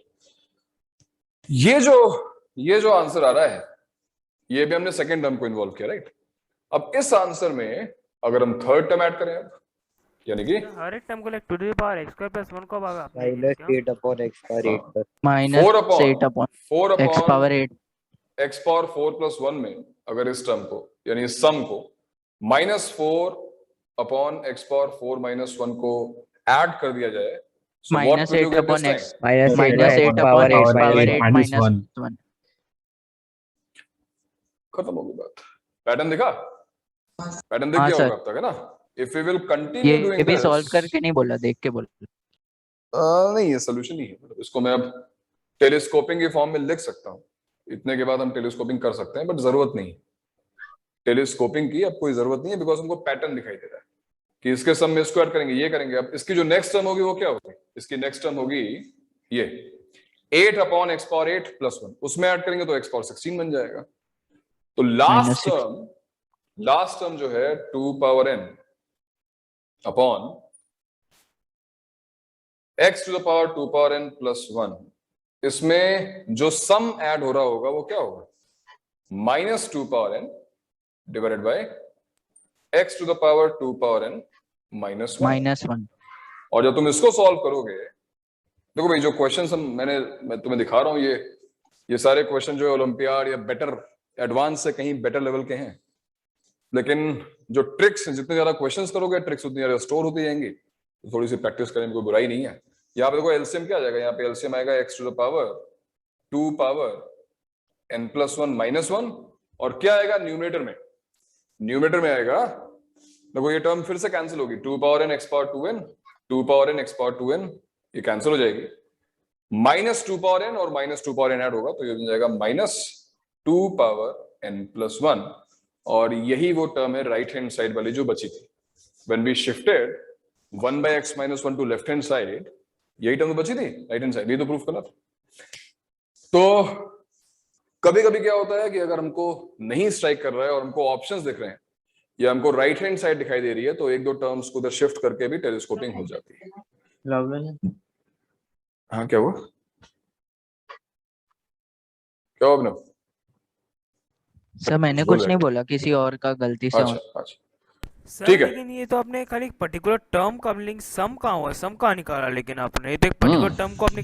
ये जो आंसर आ रहा है ये भी हमने सेकेंड टर्म को इन्वॉल्व किया, राइट? अब इस आंसर में अगर हम थर्ड टर्म ऐड करें अब, यानी कि हर एक टर्म को लाइक 2x² + 1 को भागा -8/x/8 पर -8 upon 4/x⁸ x⁻8 x⁻4 + 1 में अगर इस टर्म को यानी इस सम को -4/x⁻4 -1 को ऐड कर दिया जाए, so what will you -8 get upon this x time? -8 upon x⁻8 -1 खत्म हो गई बात। पैटर्न दिखा? पैटर्न दिख हाँ गया सर, होगा अब तक, है ना? इफ वी विल कंटिन्यू ये डूइंग भी दिस, सॉल्व करके नहीं बोला, देख के बोला। नहीं ये सोल्यूशन नहीं है, मतलब इसको मैं अब टेलीस्कोपिंग के फॉर्म में लिख सकता हूँ, इतने के बाद हम टेलीस्कोपिंग कर सकते हैं, बट जरूरत नहीं टेलीस्कोपिंग की, अब कोई जरूरत नहीं है, बिकॉज हमको पैटर्न दिखाई दे रहा है कि इसके सम में स्क्वायर करेंगे, ये करेंगे। अब इसकी जो नेक्स्ट टर्म होगी वो क्या होगी? इसकी नेक्स्ट टर्म होगी ये 8/x⁸ + 1, उसमें ऐड करेंगे तो x⁻16 बन जाएगा। तो लास्ट टर्म जो है 2n अपॉन x⁻2n + 1, इसमें जो सम ऐड हो रहा होगा वो क्या होगा? -2n divided by x⁻2n -1। और जब तुम इसको सॉल्व करोगे, देखो भाई जो क्वेश्चन मैं तुम्हें दिखा रहा हूं, ये सारे क्वेश्चन जो है ओलंपियाड या बेटर एडवांस से कहीं बेटर लेवल के हैं, लेकिन जो ट्रिक्स, जितने ज्यादा क्वेश्चंस करोगे ट्रिक्स उतनी ज्यादा स्टोर होती जाएंगी, तो थोड़ी सी प्रैक्टिस करने में कोई बुराई नहीं है। यहाँ पे देखो एलसीएम क्या आ जाएगा, यहाँ पे एलसीएम आएगा x⁻2n + 1 और क्या आएगा न्यूमरेटर में? न्यूमरेटर में आएगा, देखो ये टर्म फिर से कैंसिल होगी, 2n x⁻2n 2n x⁻2n, ये कैंसिल हो जाएगी, -2n और -2n ऐड होगा तो ये बन जाएगा -2n + 1, और यही वो टर्म है राइट हैंड साइड वाली जो बची थी। When we shifted 1/x-1 to left hand side, यही टर्म बची थी राइट हैंड साइड, ये तो प्रूफ करना था। तो कभी कभी क्या होता है कि अगर हमको नहीं स्ट्राइक कर रहा है और हमको ऑप्शंस दिख रहे हैं या हमको राइट हैंड साइड दिखाई दे रही है, तो एक दो टर्म्स को उधर शिफ्ट करके भी टेलीस्कोपिंग हो जाती है। हाँ क्या हुआ? क्या हुआ अभिनव? सर मैंने कुछ नहीं बोला, किसी और का गलती से अच्छा। सर ठीक है। लेकिन ये तो आपने खाली एक पर्टिकुलर टर्म का लिंक सम कहाँ हुआ, सम कहाँ निकाला, लेकिन आपने ये तो एक पर्टिकुलर टर्म को आपने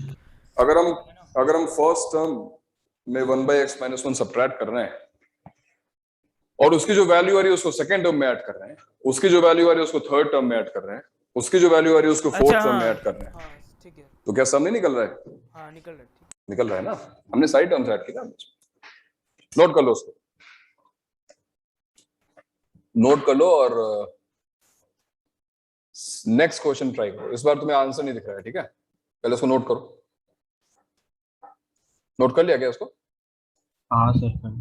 अगर हम फर्स्ट टर्म में 1/x - 1 सब्ट्रैक्ट कर रहे हैं और उसकी जो वैल्यू आ रही है उसको सेकंड टर्म में ऐड कर रहे हैं, उसकी जो वैल्यू आ रही है उसको थर्ड टर्म में ऐड कर रहे हैं, उसकी जो वैल्यू आ रही है उसको फोर्थ अच्छा टर्म में हाँ ऐड कर रहे हैं, हाँ ठीक है, तो क्या सम नहीं निकल रहा है? हाँ निकल रहा है, ठीक। निकल रहा है ना, हमने सारी टर्म्स ऐड की ना। नोट कर लो उसको, नोट कर लो और नेक्स्ट क्वेश्चन ट्राई करो। इस बार तुम्हें आंसर नहीं दिख रहा है, ठीक है? पहले उसको नोट करो। नोट कर लिया क्या उसको? हाँ सर।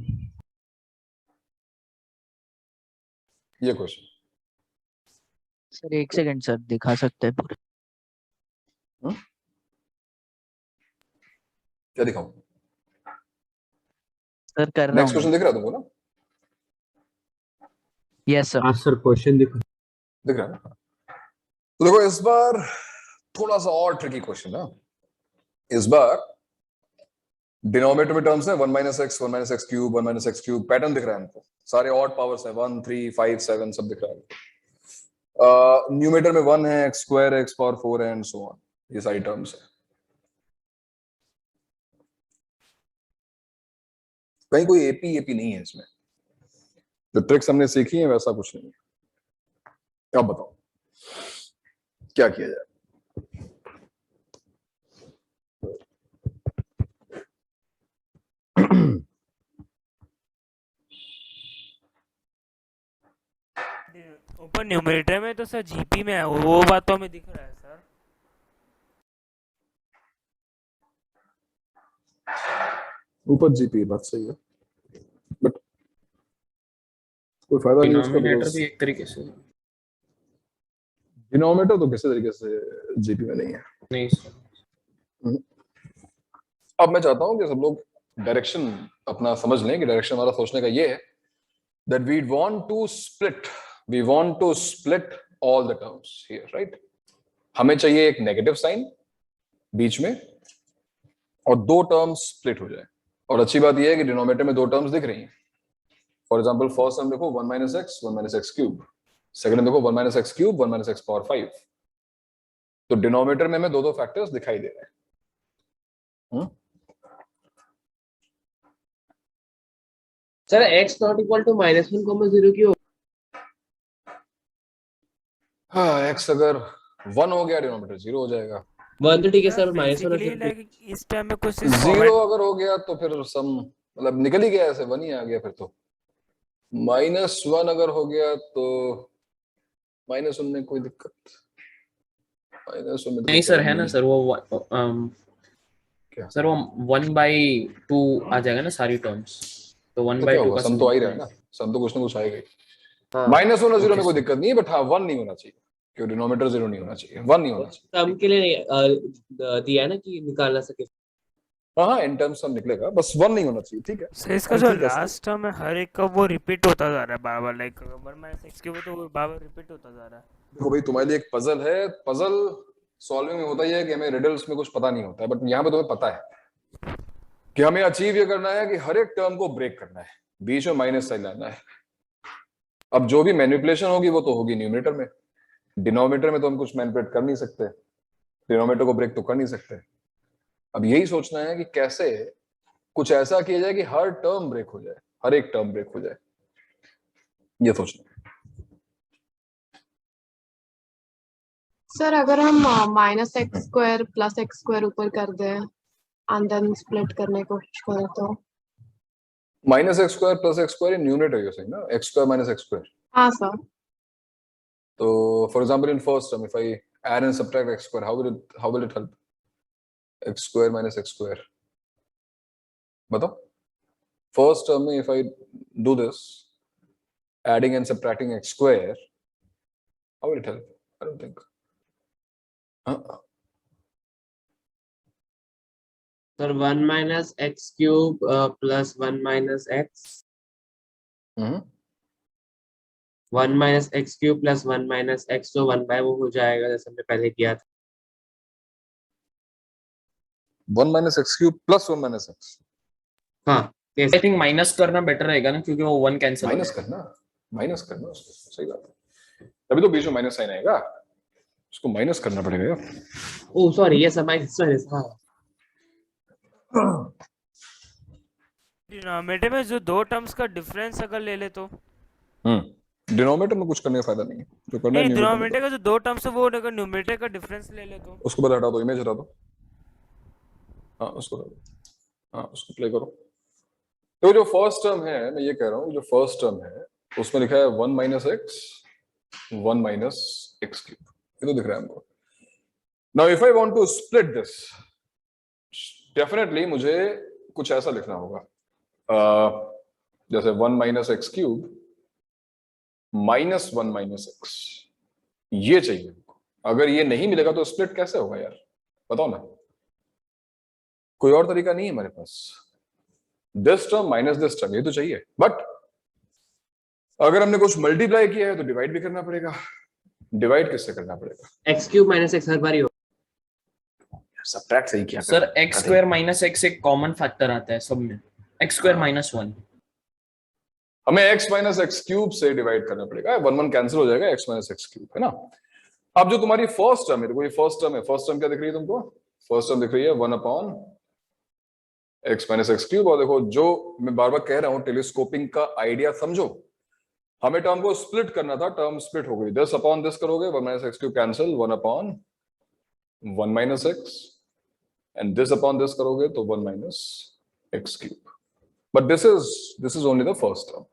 ये क्वेश्चन सर 1 सेकंड सर, दिखा सकते हैं पूरे। क्या दिखाऊं? सर कर रहा नेक्स्ट हूँ क्वेश्चन दिख रहा है तुमको ना? Yes sir. हाँ सर क्वेश्चन दिखो। दिख रहा है ना? तो देखो इस बार थोड़ा सा और ट्रिकी क्वेश्चन है। इस बार डिनोमिनेटर में टर्म्स है 1 - x 1 - x cube 1 - x cube, pattern दिख रहा है हमको, सारे ऑड पावर्स है 1 3 5 7 सब दिख रहा है। न्यूमेटर में 1 है, x स्क्वायर x पावर 4 है एंड सो ऑन, ये सारी टर्म्स है। कहीं कोई एपी नहीं है इसमें, जो ट्रिक्स हमने सीखी है वैसा कुछ नहीं है। अब बताओ क्या किया जाए? ऊपर न्यूमरेटर में तो सर जीपी में है, वो बात तो हमें दिख रहा है सर। ऊपर जीपी बात सही है, बट कोई फायदा नहीं उसका, डिनोमिनेटर भी एक तरीके से डिनोमिनेटर तो किसी तरीके से जीपी में नहीं है। नहीं सर। अब मैं चाहता हूं कि सब लोग डायरेक्शन अपना समझ लें कि डायरेक्शन हमारा सोचने का ये है that we want to split all the terms here, right? हमें चाहिए एक नेगेटिव साइन बीच में और दो टर्म्स स्प्लिट हो जाए। और अच्छी बात यह है कि डिनोमिनेटर में दो टर्म्स दिख रही हैं। फॉर एग्जांपल फर्स्ट टर्म देखो 1 - x 1 - x क्यूब, सेकंड में देखो 1 - x क्यूब 1 - x पावर 5। तो डिनोमिनेटर में हमें दो फैक्टर्स दिखाई दे रहे हैं। Sir x not equal to -1, 0 क्यों? हाँ, x अगर 1 हो गया डिनोमिनेटर 0 हो जाएगा। 1 तो ठीक है सर, -1 बेसिकली और लाइक इस टाइम में कुछ 0 अगर हो गया तो फिर सम मतलब निकल ही गया, ऐसे 1 ही आ गया फिर तो। -1 अगर हो गया तो -1 में कोई दिक्कत, -1 में नहीं सर, है ना सर वो क्या सर वो 1/2 आ जाएगा ना सारी टर्म्स, तो क्या 1/2 होगा? का सम तो आ ही रहा है ना, सम तो कुछ ना कुछ आएगा ही। हाँ -1 और 0 ओके में कोई सर। दिक्कत नहीं है, बट हाँ 1 नहीं होना चाहिए, क्यों? डिनोमिनेटर 0 नहीं होना चाहिए, 1 नहीं होना चाहिए। टर्म के लिए दिया है ना कि निकाल ना सके। हाँ इन टर्म्स सब निकलेगा, बस 1 नहीं होना चाहिए, ठीक है? सर इसका जो लास्ट टर्म है हर एक का वो रिपीट होता जा रहा है बार बार, लाइक 1 - x क्यूब तो वो बार बार रिपीट होता जा रहा है। देखो भाई तुम्हारे लिए एक पजल है, पजल सॉल्विंग में होता ही है कि हमें रिडल्स में कुछ पता नहीं होता है, बट यहाँ पे तुम्हें पता है कि हमें अचीव ये करना है कि हर एक टर्म को ब्रेक करना है, बीच में माइनस साइन लाना है। अब जो भी मैनिपुलेशन होगी वो तो होगी न्यूमरेटर में, डिनोमिनेटर में तो हम कुछ मैनिपुलेट कर नहीं सकते, डिनोमिनेटर को ब्रेक तो कर नहीं सकते। अब यही सोचना है कि कैसे कुछ ऐसा किया जाए कि हर टर्म ब्रेक हो जाए, हर एक टर्म ब्रेक हो जाए, ये सोचना है। सर अगर हम -x² + x² ऊपर कर दें एंड देन स्प्लिट करने की कोशिश करें तो? -x² + x² numerator you're saying ना, x² - x²। हाँ सर। तो for example in first term if I add and subtract x², how will it help? x² - x², बताओ। फर्स्ट टर्म में if I do this adding and subtracting x², how will it help? I don't think. Sir 1 - x cube + 1 - x 1 - x cube + 1 - x, तो 1/वो हो जाएगा जैसे हमने पहले किया था। 1 - x³ + 1 - x। हाँ आई थिंक माइनस करना बेटर रहेगा ना, क्योंकि वो 1 कैंसिल हो माइनस करना उसको, सही बात है। तभी तो बीच में माइनस साइन आएगा, उसको माइनस करना पड़ेगा यार। ओ सॉरी, यस माइनस हाँ। डिनोमिनेटर में जो दो टर्म्स का डिफरेंस अगर ले ले तो डिनोमिनेटर में कुछ करने का फायदा नहीं है, जो करना है नहीं, न्यूमरेटर डिनोमिनेटर का जो दो टर्म्स है वो अगर न्यूमरेटर का डिफरेंस ले ले तो उसको बस हटा दो, इमेज हटा दो। हाँ उसको हटा दो, हाँ उसको प्ले करो। तो जो फर्स्ट टर्म है, मैं ये कह रहा हूँ, जो फर्स्ट टर्म है उसमें लिखा है 1 minus x 1 minus x cube, ये तो दिख रहा है हमको। Now if I want to split this, definitely मुझे कुछ ऐसा लिखना होगा, जैसे 1 minus x cube minus 1 minus x, ये चाहिए हमको। अगर ये नहीं मिलेगा तो स्प्लिट कैसे होगा यार, बताओ ना, कोई और तरीका नहीं है हमारे पास। This term minus this term, ये तो चाहिए। बट अगर हमने कुछ मल्टीप्लाई किया है तो डिवाइड भी करना पड़ेगा। डिवाइड किससे करना पड़ेगा? एक्स क्यूब माइनस एक्स हर बार ही हो। सबट्रैक्ट सही किया sir x square minus x एक कॉमन फैक्टर आता है सब में, एक्स स्क्वायर माइनस 1। हमें x माइनस एक्स क्यूब से डिवाइड करना पड़ेगा, 1 1 कैंसिल हो जाएगा, x माइनस एक्स क्यूब है ना। अब जो तुम्हारी फर्स्ट टर्म है, देखो ये फर्स्ट टर्म है, फर्स्ट टर्म क्या दिख रही है तुमको? फर्स्ट टर्म दिख रही है 1 upon x minus x cube. और देखो जो मैं बार बार कह रहा हूं, टेलीस्कोपिंग का आइडिया समझो। हमें टर्म को स्प्लिट करना था, टर्म स्प्लिट हो गई, दिस अपॉन दिस करोगे, 1 minus x cube cancel, 1 upon 1 minus x, and this upon this करोगे तो 1 minus x cube. But this is only the first term.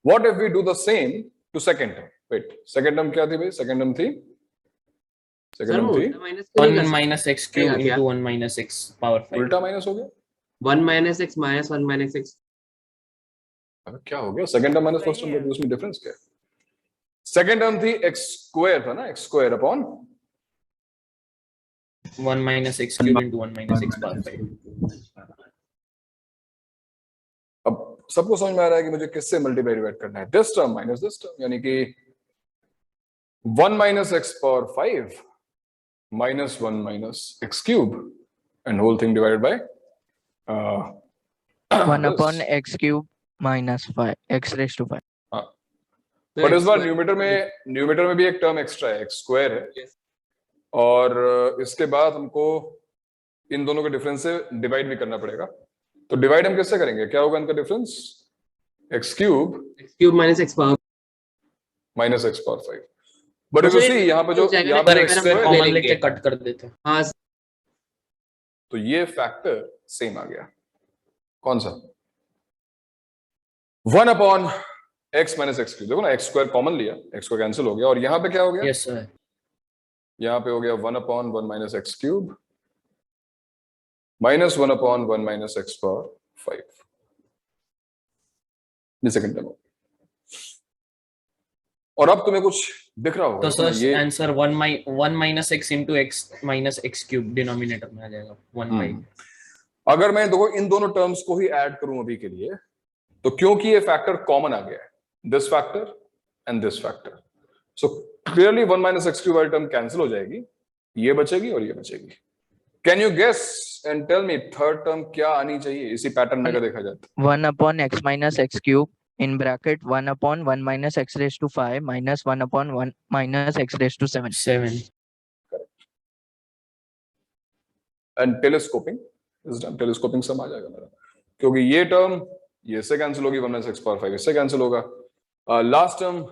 What if we do the same to second term? Wait, second term क्या थी भाई? Second term थी 1 minus x cube into 1 minus x power 5। उल्टा minus हो गया, 1 minus x minus 1 minus x. अब क्या हो गया? Second term minus first term, उसमें डिफरेंस क्या है? सेकंड टर्म थी एक्स स्क्वायर था ना, x square upon 1 minus x cube into 1 minus x power 5। अब सबको समझ में आ रहा है कि मुझे किससे मल्टीप्लाई डिवाइड करना है? This term minus this term, यानी कि 1 minus x power 5 minus 1 minus x cube and whole thing divided by 1 upon x cube minus 5 x raised to 5। But इस बार न्यूमरेटर में भी एक टर्म एक्स्ट्रा है, एक्स स्क्वायर है, और इसके बाद हमको इन दोनों के डिफरेंस से डिवाइड भी करना पड़ेगा। तो डिवाइड हम किससे करेंगे? क्या होगा इनका difference? X cube minus x power minus x power 5। But if you see यहाँ पे जो एक्स स्क्वायर कॉमन लेके कट कर देते हैं। हाँ, तो ये फैक्टर सेम आ गया। कौन सा? 1 upon x minus x cube. देखो ना, एक्स स्क्वायर कॉमन लिया, एक्स को कैंसिल हो गया, और यहाँ पे क्या हो गया? यस सर, यहाँ पे हो गया 1 upon 1 minus x cube minus 1 upon 1 minus x power 5। ये सेकंड टर्म। और अब तुम्हें कुछ दिख रहा होगा तो सर ये answer 1 minus x into x minus x cube denominator में आ जाएगा 1/। अगर मैं देखो इन दोनों टर्म्स को ही ऐड करूं अभी के लिए, तो क्योंकि ये फैक्टर कॉमन आ गया है, this factor and this factor, so clearly 1 minus x cube वाली टर्म कैंसिल हो जाएगी, ये बचेगी और ये बचेगी। Can you guess and tell me third term क्या आनी चाहिए इसी पैटर्न में अगर देखा जाए तो? 1 upon x minus x cube in bracket 1 upon 1 minus x raised to 5 minus 1 upon 1 minus x raised to 7। And telescoping इस टाइम टेलीस्कोपिंग सम आ जाएगा मेरा, क्योंकि ये टर्म ये इससे कैंसिल होगी, 1 माइनस एक्स पावर 5 इससे कैंसिल होगा। लास्ट टर्म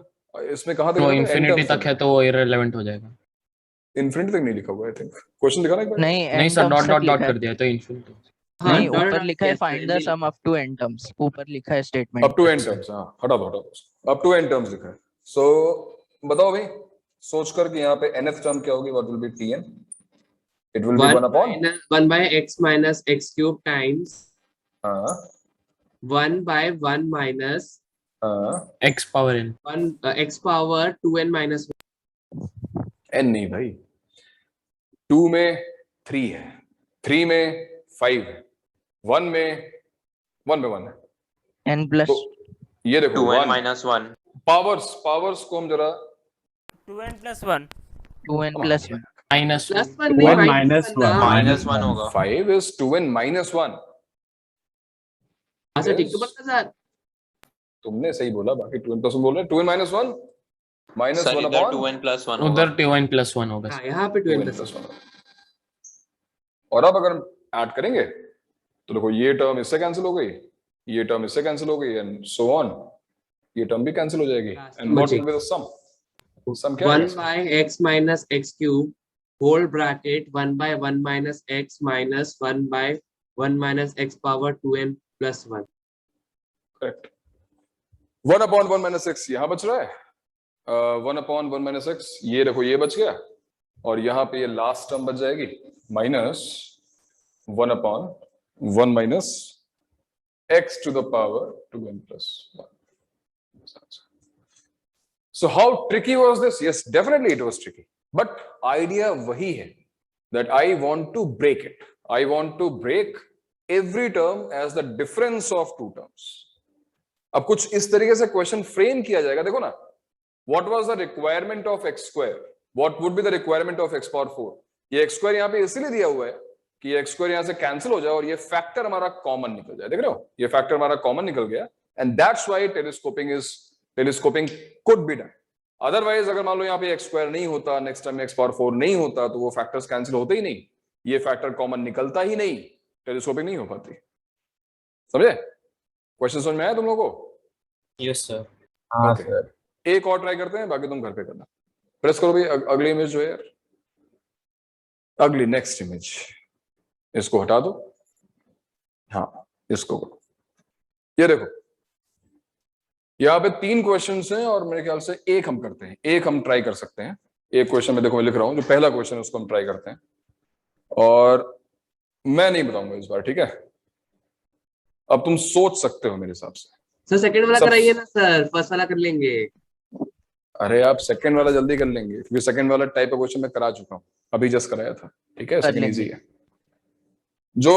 इसमें कहां तक वो है? इंफिनिटी तक है तो वो इररिलेवेंट हो जाएगा। इंफिनिटी तक नहीं लिखा हुआ, आई थिंक। क्वेश्चन दिखाना एक बार। नहीं सर, डॉट डॉट डॉट कर दिया तो इंफिनिटी। नहीं, ऊपर लिखा है find the sum up to n terms, ऊपर लिखा है statement up to n terms. हां हटा दो अप टू n टर्म्स लिखा है। सो बताओ भाई सोचकर कि यहाँ पे nth टर्म क्या होगी? What will B tn? It will be 1 upon 1 by x minus x cube times हां 1 by 1 minus x power n 1 x power 2n minus 1 n नहीं भाई, 2 में 3 है, 3 में 5 है, 1 में 1 है, n plus तो ये देखो 2n 1 minus 1 पावर्स को हम जरा 2n plus 1 2n plus 1 minus plus 1 नहीं minus 1 होगा। 5 is 2n minus 1। अच्छा ठीक है बता सर, तुमने सही बोला, बाकी 2n plus 1 बोल रहे हैं। 2n minus 1 माइनस सर 1 इधर अपॉन 2n+1 होगा। उधर 2n+1 होगा हाँ सर। यहाँ पे 2n 2n+1 प्लस 1। और अब अगर ऐड करेंगे तो देखो ये टर्म इससे कैंसिल हो गई, ये टर्म इससे कैंसिल हो गई, एंड सो ऑन, ये टर्म भी कैंसिल हो जाएगी। And what will be the sum? Sum क्या है? 1 by x minus x cube whole bracket 1 by 1 minus x minus 1 by 1 minus x power 2n plus 1। Correct. 1 upon 1 minus x यहां बच रहा है, 1 अपॉन 1 माइनस एक्स ये देखो ये बच गया, और यहां पे ये लास्ट टर्म बच जाएगी minus 1 upon 1 minus x to the power 2n plus 1. So how tricky was this? Yes, definitely it was tricky. But idea वही है that I want to break it. I want to break every term as the difference of two terms. अब कुछ इस तरीके से question frame किया जाएगा। देखो ना, what was the requirement of x square? What would be the requirement of x power 4? ये x square यहाँ पे इसलिए दिया हुआ है कि ये x square यहाँ से कैंसिल हो जाए और ये फैक्टर हमारा कॉमन निकल जाए। देख रहे हो, ये फैक्टर हमारा कॉमन निकल गया, and that's why telescoping could be done. Otherwise अगर मान लो यहाँ पे x स्क्वायर नहीं होता, नेक्स्ट टाइम x पावर 4 नहीं होता, तो वो फैक्टर्स कैंसिल होते ही नहीं, ये फैक्टर कॉमन निकलता ही नहीं, टेलीस्कोपिंग नहीं हो पाती। समझे? क्वेश्चन समझ में आया तुम लोगों को? Yes sir. हाँ Okay. सर। एक और ट्राई करते हैं, बाकी तुम घर पे करना। प्रेस करो भाई अगली इमेज जो है यार, अगली नेक्स्ट इमेज, इसको हटा दो, हाँ इसको करो। ये देखो यहाँ पे 3 क्वेश्चंस हैं और मेरे ख्याल से एक हम करते हैं, एक हम ट्राई कर सकते हैं। एक क्वेश्चन में देखो मैं लिख रहा हूं, जो पहला क्वेश्चन है उसको हम ट्राई करते हैं, और मैं नहीं बताऊंगा इस बार, ठीक है? अब तुम सोच सकते हो मेरे हिसाब से। सर सेकंड वाला सब- कराइए ना सर, फर्स्ट वाला कर लेंगे। अरे आप सेकंड वाला जल्दी कर लेंगे, क्योंकि सेकंड वाला टाइप का क्वेश्चन मैं करा चुका हूं, अभी जस्ट कराया था, ठीक है? कर सेकंड लेंगे। इजी है। जो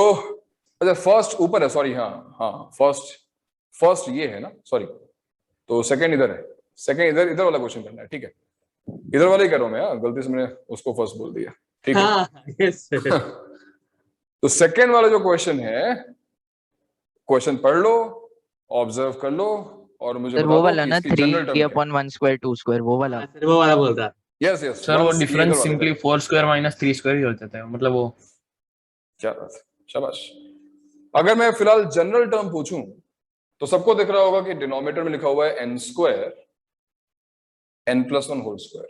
अच्छा फर्स्ट ऊपर है, सॉरी, हाँ हाँ फर्स्ट ये है ना, सॉरी, तो सेकंड इधर है, सेकंड इधर वाला क्वेश्चन करना है, ठीक है? इधर वाला ही कर रहा हूं मैं, हाँ, गलती से मैंने उसको फर्स्ट बोल दिया, ठीक है? हाँ यस सर। तो सेकंड वाला जो क्वेश्चन है, क्वेश्चन पढ़ लो, ऑब्जर्व कर लो, और मुझे सर बता वो दो वाला कि ना इसकी जनरल 3 टर्म क्या upon 1 square 2 square वो वाला। हाँ, सर वो वाला बोल रहा। है। यस यस सर वो difference simply 4 square minus 3 square ही हो जाता है, मतलब वो। क्या बात है, शाबाश। अगर मैं फिलहाल जनरल टर्म पूछूं तो सबको दिख रहा होगा कि डिनोमिनेटर में लिखा हुआ है n square n plus 1 whole square,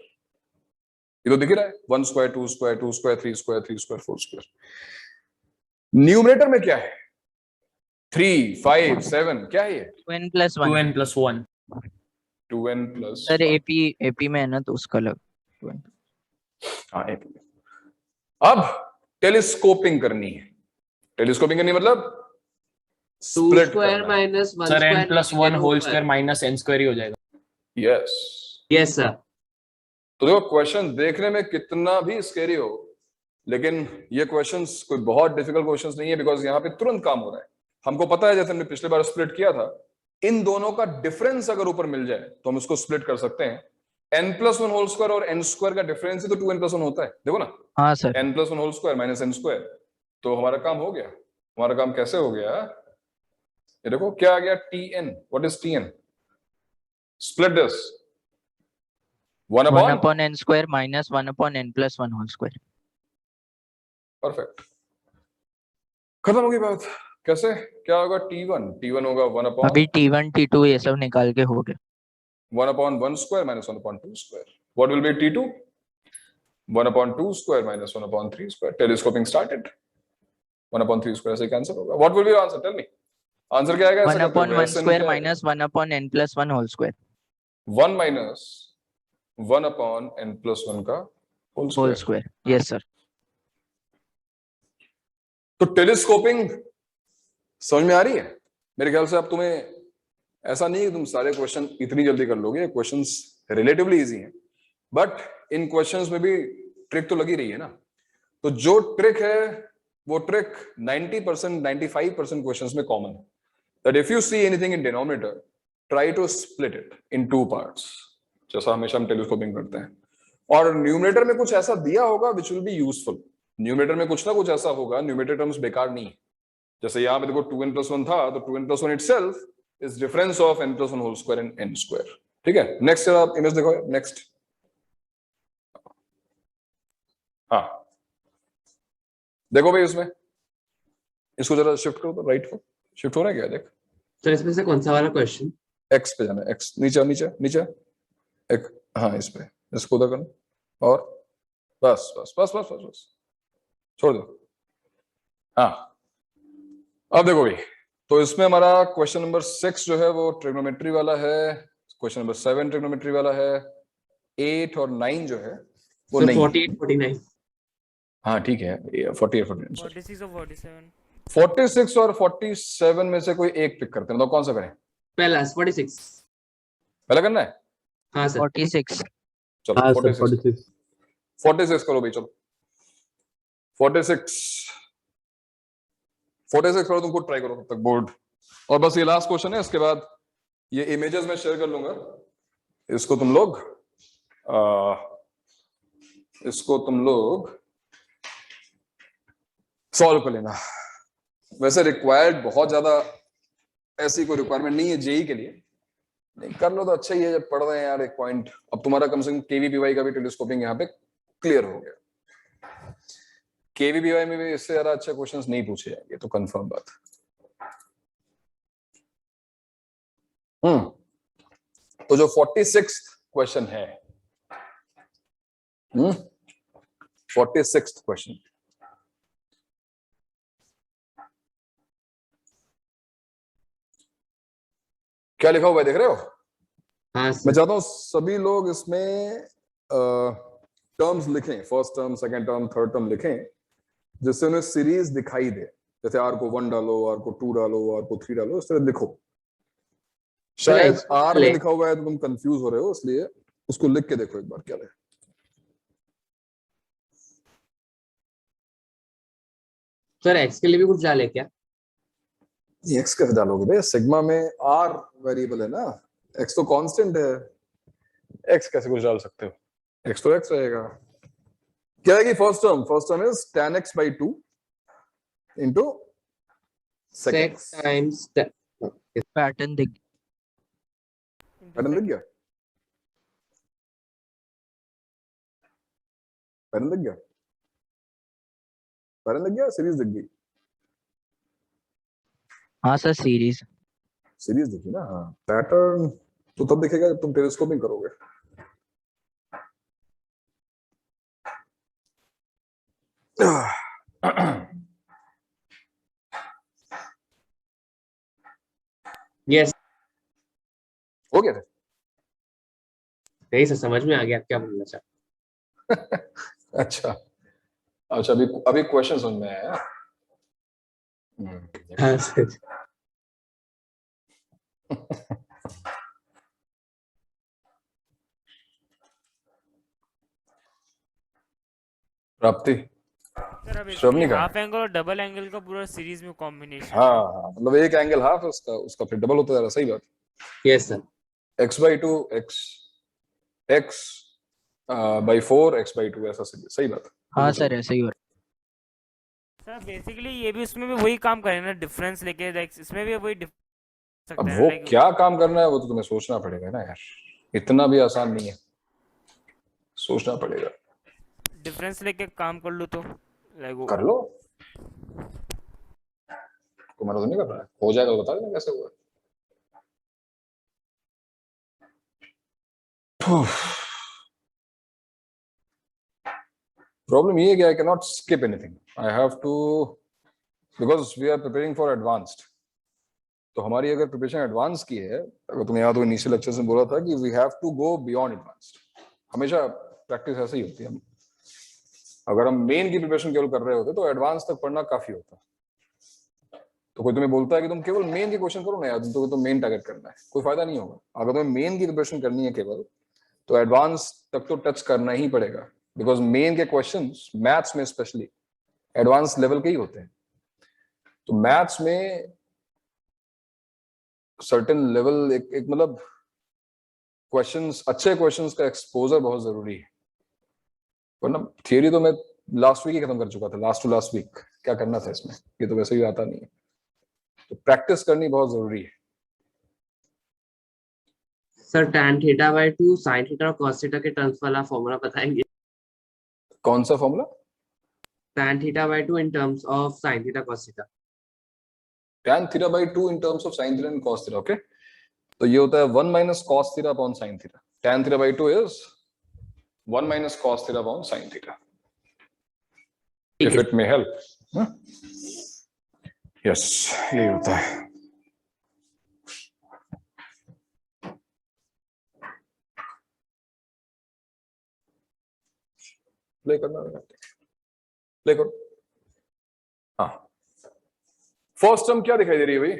ये तो दिख रहा है, 1 square 2 square 2 square 3 square 3 square 4 square. Numerator में क्या है? 3 5 7 क्या है ये? 2n plus 1 2n+1 2n plus sir AP में है ना, तो उसका अलग 2n। हाँ AP में। अब टेलीस्कोपिंग करनी है, टेलीस्कोपिंग करनी मतलब 2 split स्क्वायर करना है। Minus 1 sir square n+1 whole square minus n square ही हो जाएगा। यस। Yes sir. तो देखो क्वेश्चन देखने में कितना भी स्केरी हो, लेकिन ये क्वेश्चंस कोई बहुत डिफिकल्ट क्वेश्चंस नहीं है, बिकॉज यहाँ पे तुरंत काम हो रहा है। हमको पता है, जैसे हमने पिछले बार स्प्लिट किया था, इन दोनों का डिफरेंस अगर ऊपर मिल जाए तो हम इसको स्प्लिट कर सकते हैं। n+1 होल स्क्वायर और n स्क्वायर का डिफरेंस ही तो 2n+1 होता है, देखो ना, हाँ sir. n+1 whole square minus n square, तो हमारा काम हो गया। हमारा काम कैसे हो गया? ये देखो क्या आ गया, tn। What is tn? Split this 1 1 upon, upon n square minus 1 upon n plus 1 whole square। Perfect, खत्म हो गई बात। कैसे क्या होगा? t1 होगा 1 अपॉन, अभी T1 T2 ये सब निकाल के हो गया। 1 upon 1 square minus 1 upon 2 square. What will be T2? 1 upon 2 square minus 1 upon 3 square. Telescoping started. 1 upon 3 square से cancel होगा. What will be your answer? Tell me. Answer क्या आएगा? 1 upon 1 square minus 1 upon n plus 1 whole square। 1 minus 1 upon n plus 1 का whole square. whole square। Yes sir। तो telescoping समझ में आ रही है? मेरे ख्याल से अब तुम्हें ऐसा नहीं है तुम सारे क्वेश्चन इतनी जल्दी कर लोगे, क्वेश्चंस रिलेटिवली इजी हैं, बट इन क्वेश्चंस में भी ट्रिक तो लगी रही है ना। तो जो ट्रिक है वो ट्रिक 90% 95% क्वेश्चंस में कॉमन है, that if you see anything in denominator try to split it in 2 parts, जैसा हमेशा हम टेलीस्कोपिंग करते हैं। और न्यूमरेटर में कुछ ऐसा दिया होगा which will be useful. Numerator में कुछ ना कुछ ऐसा होगा, न्यूमरेटर टर्म्स बेकार नहीं है। जैसे यहाँ पे देखो 2n+1 था, तो 2n+1 itself is difference of n+1 whole square and n square, ठीक है, नेक्स्ट आप इमेज देखो, नेक्स्ट। हाँ देखो भाई, उसमें इसको जरा शिफ्ट करो तो, राइट को शिफ्ट हो रहा है क्या? देख सर इसमें से कौन सा वाला क्वेश्चन? एक्स पे जाना, एक्स नीचे नीचे नीचे एक, हाँ इस पे, इसको उधर करना और बस बस बस बस बस बस छोड़ दो। हाँ अब देखो भाई, तो इसमें हमारा क्वेश्चन नंबर 6 जो है वो ट्रिग्नोमेट्री वाला है, क्वेश्चन नंबर 7 ट्रिग्नोमेट्री वाला है, 8 और 9 जो है वो सर नहीं। 48 49। हाँ ठीक है, 48 49 46 और 47। 46 और 47 में से कोई एक पिक करते हैं, मतलब कौन सा करें? पहला 46। पहला करना है? हाँ सर 46। चलो हाँ 46 सर 46 46 करो भाई, चलो 46 करो, तुमको ट्राई करो तब तक बोर्ड। और बस ये लास्ट क्वेश्चन है, इसके बाद ये इमेजेस में शेयर कर लूंगा, इसको तुम लोग सॉल्व कर लेना। वैसे रिक्वायर्ड बहुत ज्यादा ऐसी कोई रिक्वायरमेंट नहीं है जेई के लिए, नहीं कर लो तो अच्छा ही है, जब पढ़ रहे हैं यार एक पॉइंट। अब तुम्हारा कम से कम केवीपीवाई का भी टेलीस्कोपिंग यहाँ पे क्लियर हो गया। केवीपीवाई में भी इससे ज्यादा अच्छे क्वेश्चंस नहीं पूछे जाएंगे, तो कंफर्म बात। तो जो 46 क्वेश्चन है, 46 क्वेश्चन, क्या लिखा हुआ है देख रहे हो? हाँ मैं सर चाहता हूं सभी लोग इसमें टर्म्स लिखें, first term, second term, third term लिखें, जिससे उन्हें सीरीज दिखाई दे। जैसे आर को 1 डालो, आर को 2 डालो, आर को 3 डालो, इस तरह लिखो। शायद आर में लिखा हुआ है तो तुम कंफ्यूज हो रहे हो, इसलिए उसको लिख के देखो एक बार क्या है। सर एक्स के लिए भी कुछ डाले क्या? एक्स कैसे डालोगे भैया, सिग्मा में आर वेरिएबल है ना, एक्स तो कांस्टेंट है, एक्स कैसे कुछ डाल सकते हो? एक्स तो एक्स रहेगा। क्या है कि first term is tan x by 2 into sec Sec times pattern दिख पैटर्न दिख गया? पैटर्न दिख गया? पैटर्न दिख गया? सीरीज दिख गई? हाँ सर सीरीज। सीरीज दिखी ना? हाँ, पैटर्न तो तब दिखेगा जब तुम टेलीस्कोपिंग करोगे। यस हो गया था? नहीं सर समझ में आ गया आप क्या बोलना चाहते अच्छा अच्छा, अभी क्वेश्चन समझ में आया। हैं। हाँ सर प्राप्ति, सर अब श्रवणी का? हाफ एंगल और डबल एंगल का पूरा सीरीज में कॉम्बिनेशन। हाँ हाँ, मतलब एक एंगल हाफ है उसका फिर डबल होता जा रहा, सही बात। Yes sir x by 2 x by 4 x by 2 ऐसा सही बात। हाँ सर ऐसे ही हो सर बेसिकली ये भी उसमें भी वही काम करेंगे ना, डिफरेंस लेके like इसमें भी वही अब सकते हैं वो like क्या काम करना है वो तो तुम्हें सोचना पड़ेगा ना यार, इतना भी आसान नहीं है, सोचना पड़ेगा। डिफरेंस लेके काम कर लो तो लाइक वो कर लो, तुम्हारा तो नहीं कर रहा है, हो जाएगा तो बता देना कैसे हुआ। प्रॉब्लम ये है कि I can not skip anything, I have to, because we are preparing for advanced. तो हमारी अगर प्रिपरेशन एडवांस की है, अगर तुम्हें याद हो इनिशियल लेक्चर में बोला था कि we have to go beyond advanced. हमेशा प्रैक्टिस ऐसे ही होती है, अगर हम मेन की प्रिपरेशन केवल कर रहे होते तो एडवांस तक पढ़ना काफी होता। तो कोई तुम्हें बोलता है कि तुम केवल मेन की क्वेश्चन करो ना यार, तो मेन टारगेट करना है, कोई फायदा नहीं होगा। अगर तुम्हें मेन की प्रिपरेशन करनी है केवल, तो एडवांस तक तो टच करना ही पड़ेगा, बिकॉज मेन के क्वेश्चंस मैथ्स में स्पेशली एडवांस लेवल के ही होते हैं। तो मैथ्स में सर्टेन लेवल एक मतलब क्वेश्चंस, अच्छे क्वेश्चंस का एक्सपोजर बहुत जरूरी है, वरना थियरी तो मैं लास्ट वीक ही खत्म कर चुका था, लास्ट टू लास्ट वीक। क्या करना था इसमें, ये तो वैसे ही आता नहीं है, तो प्रैक्टिस करनी बहुत जरूरी है। Sir tan theta by 2 sin theta और cos थीटा के टर्म्स वाला फॉर्मूला बताएंगे? कौन सा formula? tan theta by 2 in terms of sin theta cos theta. tan theta by 2 in terms of sin theta and cos theta, okay? तो ये होता है 1 minus cos theta upon sin theta. Tan theta by 2 is 1 minus cos theta upon sin theta. If it may help. huh? Yes, यही होता है. Play करना है, play करो. हाँ, फर्स्ट टर्म क्या दिखाई दे रही है भाई?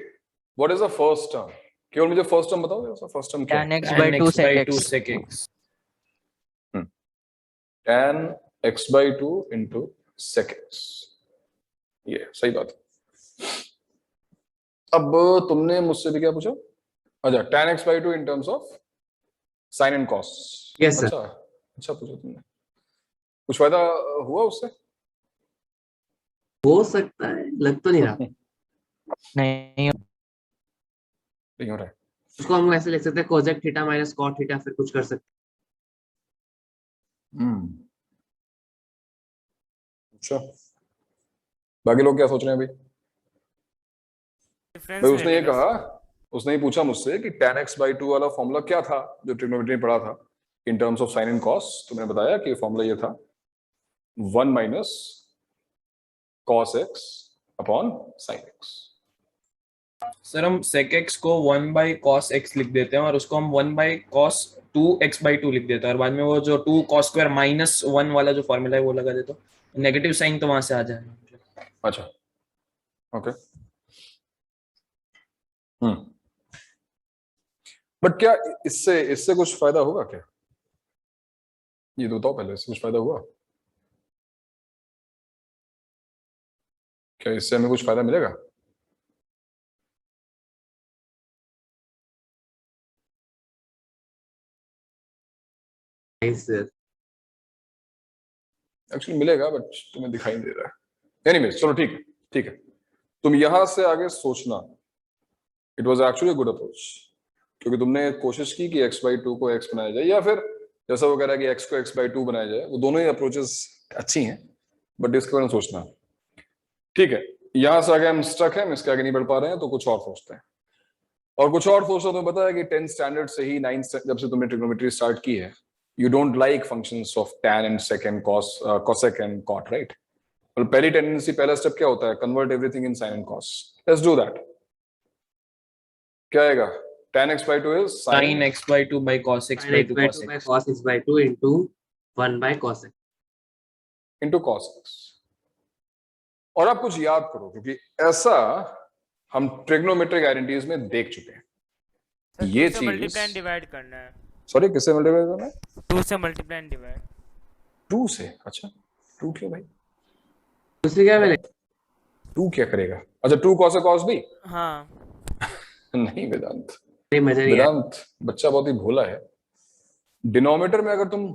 What is the first term? केवल मुझे फर्स्ट टर्म बताओ. फर्स्ट टर्म क्या है? tan x by 2 sec x. sec x. tan x by 2 into sec x. ये सही बात है. अब तुमने मुझसे भी क्या पूछा? अच्छा, tan x by 2 in terms of sin and cos. Yes, sir. अच्छा पूछा तुमने. कुछ फायदा हुआ उससे? हो सकता है, लग तो नहीं रहा। नहीं नहीं हो रहा है. उसको हम ऐसे लिख सकते हैं cosec theta minus cot theta, फिर कुछ कर सकते अच्छा, बाकी लोग क्या सोच रहे हैं भाई? भाई उसने ये कहा, उसने ये पूछा मुझसे कि tan x by 2 वाला फॉर्मूला क्या था जो ट्रिग्नोमेट्री में पढ़ा था in terms of sine and cos. तो मैंने बताया कि फॉर्मूला ये था 1 minus cos x upon sin x. Sir हम sec x को 1 by cos x लिख देते हैं और उसको हम 1 by cos 2x by 2 लिख देते हैं और बाद में वो जो 2 cos square minus 1 वाला जो फॉर्मूला है वो लगा देते हो, नेगेटिव साइन तो वहां से आ जाएगा. अच्छा, ओके. बट क्या इससे कुछ फायदा होगा क्या? ये तो बताओ पहले, इससे कुछ फायदा हुआ क्या? इससे हमें कुछ फायदा मिलेगा? हैं। सर एक्चुअली मिलेगा बट तुम्हें दिखाई नहीं दे रहा है. एनीवेज, चलो ठीक है, ठीक है. तुम यहां से आगे सोचना. It was actually good approach, क्योंकि तुमने कोशिश की कि x by 2 को x बनाया जाए, या फिर जैसा वो कह रहा है कि x को x by 2 बनाया जाए. वो दोनों ही अप्रोचेस अच्छी हैं, बट इसके बारे में सोचना. ठीक है, यहां से आगे हम स्टक हैं, हम इसके आगे नहीं बढ़ पा रहे हैं, तो कुछ और सोचते हैं. और कुछ और सोचना तुम्हें पता है कि 10th स्टैंडर्ड से ही 9th जब से तुमने ट्रिग्नोमेट्री स्टार्ट की है, you don't like functions of tan and sec and cosec and cot, right? Well, पहली टेंडेंसी, पहला स्टेप क्या होता है? Convert everything in sin and cos. Let's do that. क्या आएगा? tan x by 2 is sin x by 2 by cos x by 2 cos x. cos x by 2 into 1 by cos x into cos x. और आप कुछ याद करो, क्योंकि ऐसा हम ट्रिग्नोमेट्रिक आइडेंटिटीज में देख चुके हैं. ये चीज मल्टीप्लाई डिवाइड करना है. सॉरी, किससे मल्टीप्लाई करना है? 2 से मल्टीप्लाई डिवाइड. 2 से? अच्छा, 2 क्यों भाई? दूसरी क्या मिले? 2 क्या करेगा? अच्छा, 2 cos a cos b? हाँ. नहीं वेदांत, मजा नहीं आया। वेदांत बच्चा बहुत ही भोला है. डिनोमिनेटर में अगर तुम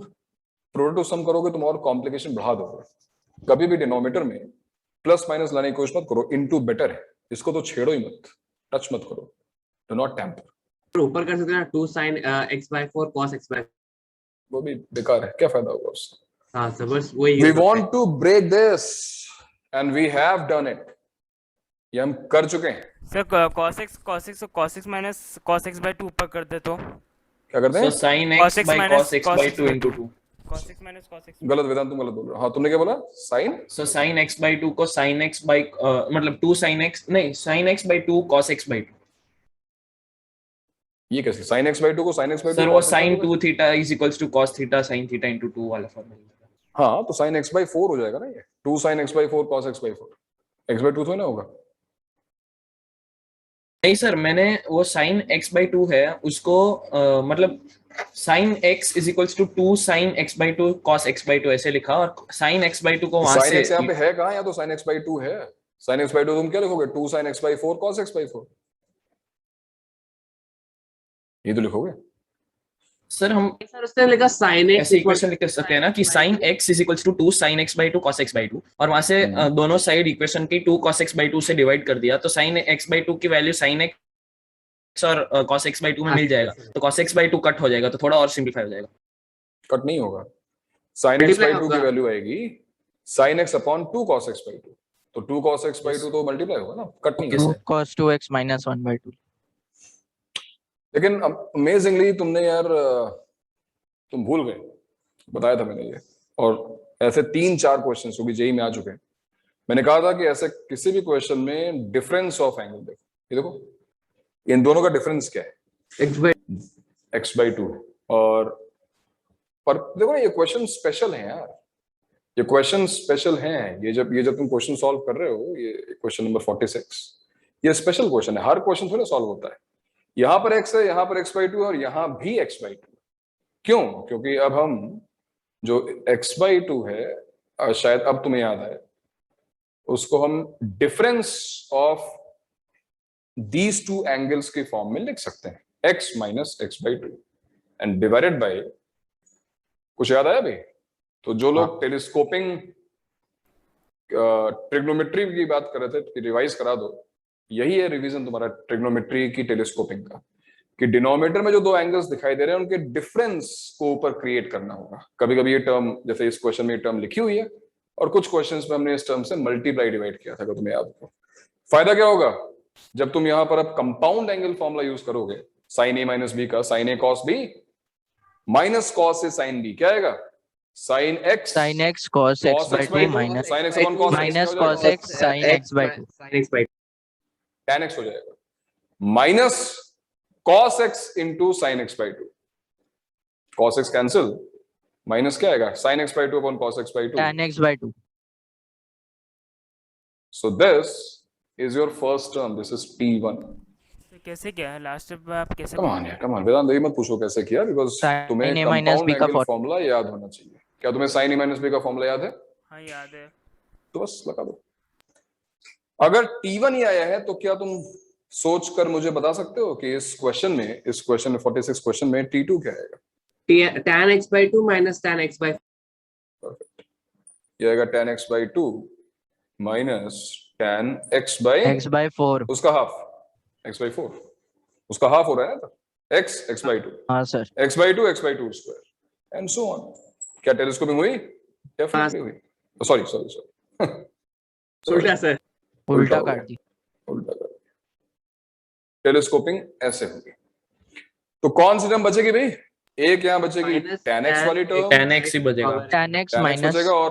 प्रोडक्ट टू सम करोगे तुम और कॉम्प्लिकेशन बढ़ा दोगे. कभी भी डिनोमिनेटर में प्लस माइनस लाने की कोशिश मत करो. इनटू बेटर है, इसको तो छेड़ो ही मत, टच मत करो. Do not tamper. ऊपर कर सकते हैं 2 sin x by 4 cos x by 4. वो भी बेकार है, क्या फायदा होगा उससे? हाँ सर, बस वही we want to break this and we have done it. ये हम कर चुके हैं. Sir cos x minus cos x by 2 ऊपर कर दे तो क्या करते So हैं? sin cos x x by minus cos x cos by x 2 by into 2. cos x minus cos x. गलत वेदांत, तुम गलत बोल रहे हो. हाँ, तुमने क्या बोला? Sign. So sin x by 2 को sin x by मतलब 2 sin x नहीं sin x by 2 cos x by 2. ये कैसे? sin x by 2 को sin x by 2? सर वो sin 2 theta is equals to cos theta sin theta into 2 वाला formula. हाँ, तो sin x by 4 हो जाएगा ना ये. 2 sin x by 4 cos x by 4. x by 2 तो ना होगा. नहीं सर, मैंने वो sin x by 2 है उसको मतलब sin x is equals to 2 sin x by 2 cos x by 2 ऐसे लिखा और sin x by 2 को वहां sin से x यहाँ पे है कहाँ? या तो sin x by 2 है. sin x by 2 तुम क्या लिखोगे? 2 sin x by 4 cos x by 4. ये तो लिखोगे. सर हम सर उसने लिखा sin x ऐसे इक्वेशन लिख सकते हैं ना कि sin x is equals to 2 sin x by 2 cos x by 2 और वहां से दोनों साइड इक्वेशन की 2 cos x by 2 से डिवाइड कर दिया तो sin x by 2 की वैल्यू sin x और cos x by 2 में मिल जाएगा, तो cos x by 2 कट हो जाएगा, तो थोड़ा और सिंप्लीफाई हो जाएगा। कट नहीं होगा, sin x by 2 की होगा। वैल्यू आएगी sin x upon 2 cos x by 2, तो 2 cos x by 2 तो मल्टीप्लाई होगा ना, कट नहीं Yes, होगा। sir. cos 2x minus 1 by 2. लेकिन अमेजिंगली तुमने यार तुम भूल गए, बताया था मैंने ये, और ऐसे 3-4 क्वेश्चन जो भी जेई में आ चुके हैं, मैंने कहा था कि ऐसे किसी भी क्वेश्चन में डिफरेंस ऑफ एंगल देखो, ये देखो इन दोनों का डिफरेंस क्या है, x by 2, और पर देखो ना ये क्वेश्चन स्पेशल है यार, ये क्वेश्चन स्पेशल हैं, ये जब तुम क्वेश्चन सॉल्व कर रहे हो, ये क्वेश्चन नंबर 46, ये स्पेशल क्वेश्चन है, हर क्वेश्चन थोड़ा सॉल्व होता है। यहाँ पर x है, यहाँ पर x by 2 और यहाँ भी x by 2, क्यों? क्योंकि अब हम जो x by 2 है, शायद अब तुम्हें याद है, उसको हम difference of these two angles के फॉर्म में लिख सकते हैं, x minus x by 2 and divided by, कुछ याद आया भाई? तो जो लोग टेलीस्कोपिंग ट्रिग्नोमेट्री की बात कर रहे थे कि रिवाइज करा दो, यही है रिवीजन तुम्हारा ट्रिग्नोमेट्री की टेलीस्कोपिंग का, कि डिनोमिनेटर में जो दो एंगल्स दिखाई दे रहे हैं उनके डिफरेंस को ऊपर क्रिएट करना होगा। कभी कभी ये टर्म, जैसे इस क्वेश्चन में ये टर्म लिखी हुई है, और कुछ क्वेश्चंस में हमने इस टर्म से मल्टीप्लाई डिवाइड किया था, अगर तुम्हें याद हो। फायदा क्या होगा जब तुम यहां पर अब कंपाउंड एंगल फॉर्मूला यूज करोगे, साइन ए माइनस बी का, sign A cos B minus cos A sine B, क्या आएगा? Sine x cos x by 2 minus sine x upon cos minus cos x sin x by 2. sin x by 2 tan x हो जाएगा, minus cos x into sine x by 2, cos x cancel, minus क्या आएगा? sin x by 2 upon cos x by 2, tan x by 2. so this is your first term, this is t1. तो कैसे क्या है last में आप कैसे Come on यार, come on, वेदांत, ये मत पूछो कैसे किया, बिकॉज Sin तुम्हें A minus कंपाउंड B का एंगल फॉर्मूला याद होना चाहिए। क्या तुम्हें sin a माइनस बी का फॉर्मूला याद है? हाँ याद है। तो बस लगा दो। अगर t1 ही आया है तो क्या तुम सोच कर मुझे बता सकते हो कि इस क्वेश्चन में 46 क्वेश्चन में t2 क्या आएगा? tan x by 2 minus tan x by 4. Perfect, ये आएगा tan x by 2 minus tan x by 4. उसका हाफ, x by 4 उसका हाफ हो रहा है ना, x by 2, हाँ sir, x by 2 square and so on. क्या टेलीस्कोपिंग हुई? डेफिनेटली हुई। सॉरी उल्टा सर, उल्टा हो काट गया, दी। उल्टा कर दिया। टेलीस्कोपिंग ऐसे होगी, तो कौन सी टर्म बचेगी भाई? एक यहाँ बचेगी Minus tan x वाली टर्म, tan x ही बचेगा। tan x tan x minus बचेगा, और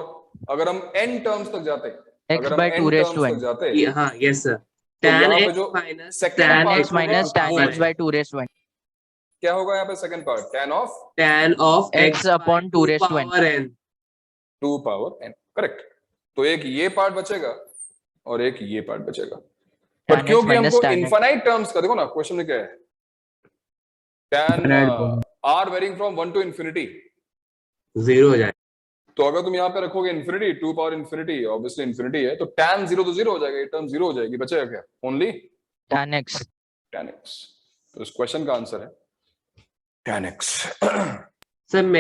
अगर हम n टर्म्स तक जाते, x अगर हम by 2 n raised terms to तक n. जाते, हाँ yes sir, तो tan यहाँ पे x जो minus second tan part x minus tan होगा, x by 2 raised to n. क्या होगा यहाँ पे second part? tan of x upon 2 raised to n. power n. 2 power n, correct. तो एक ये पार्ट बचेगा और एक ये पार्ट बचेगा, बट Tan x क्योंकि minus हमको tan x. इनफाइनाइट टर्म्स का, देखो ना क्वेश्चन में क्या है, tan r varying from 1 to infinity, 0 हो जाए, तो अगर तुम यहाँ पे रखोगे infinity, 2 power infinity, obviously infinity है, तो tan 0 तो 0 हो जाएगा, ये टर्म 0 हो जाएगी, बचेगा क्या? Only tan x. tan x। तो इस क्वेश्चन का आंसर है tan x। सर मैं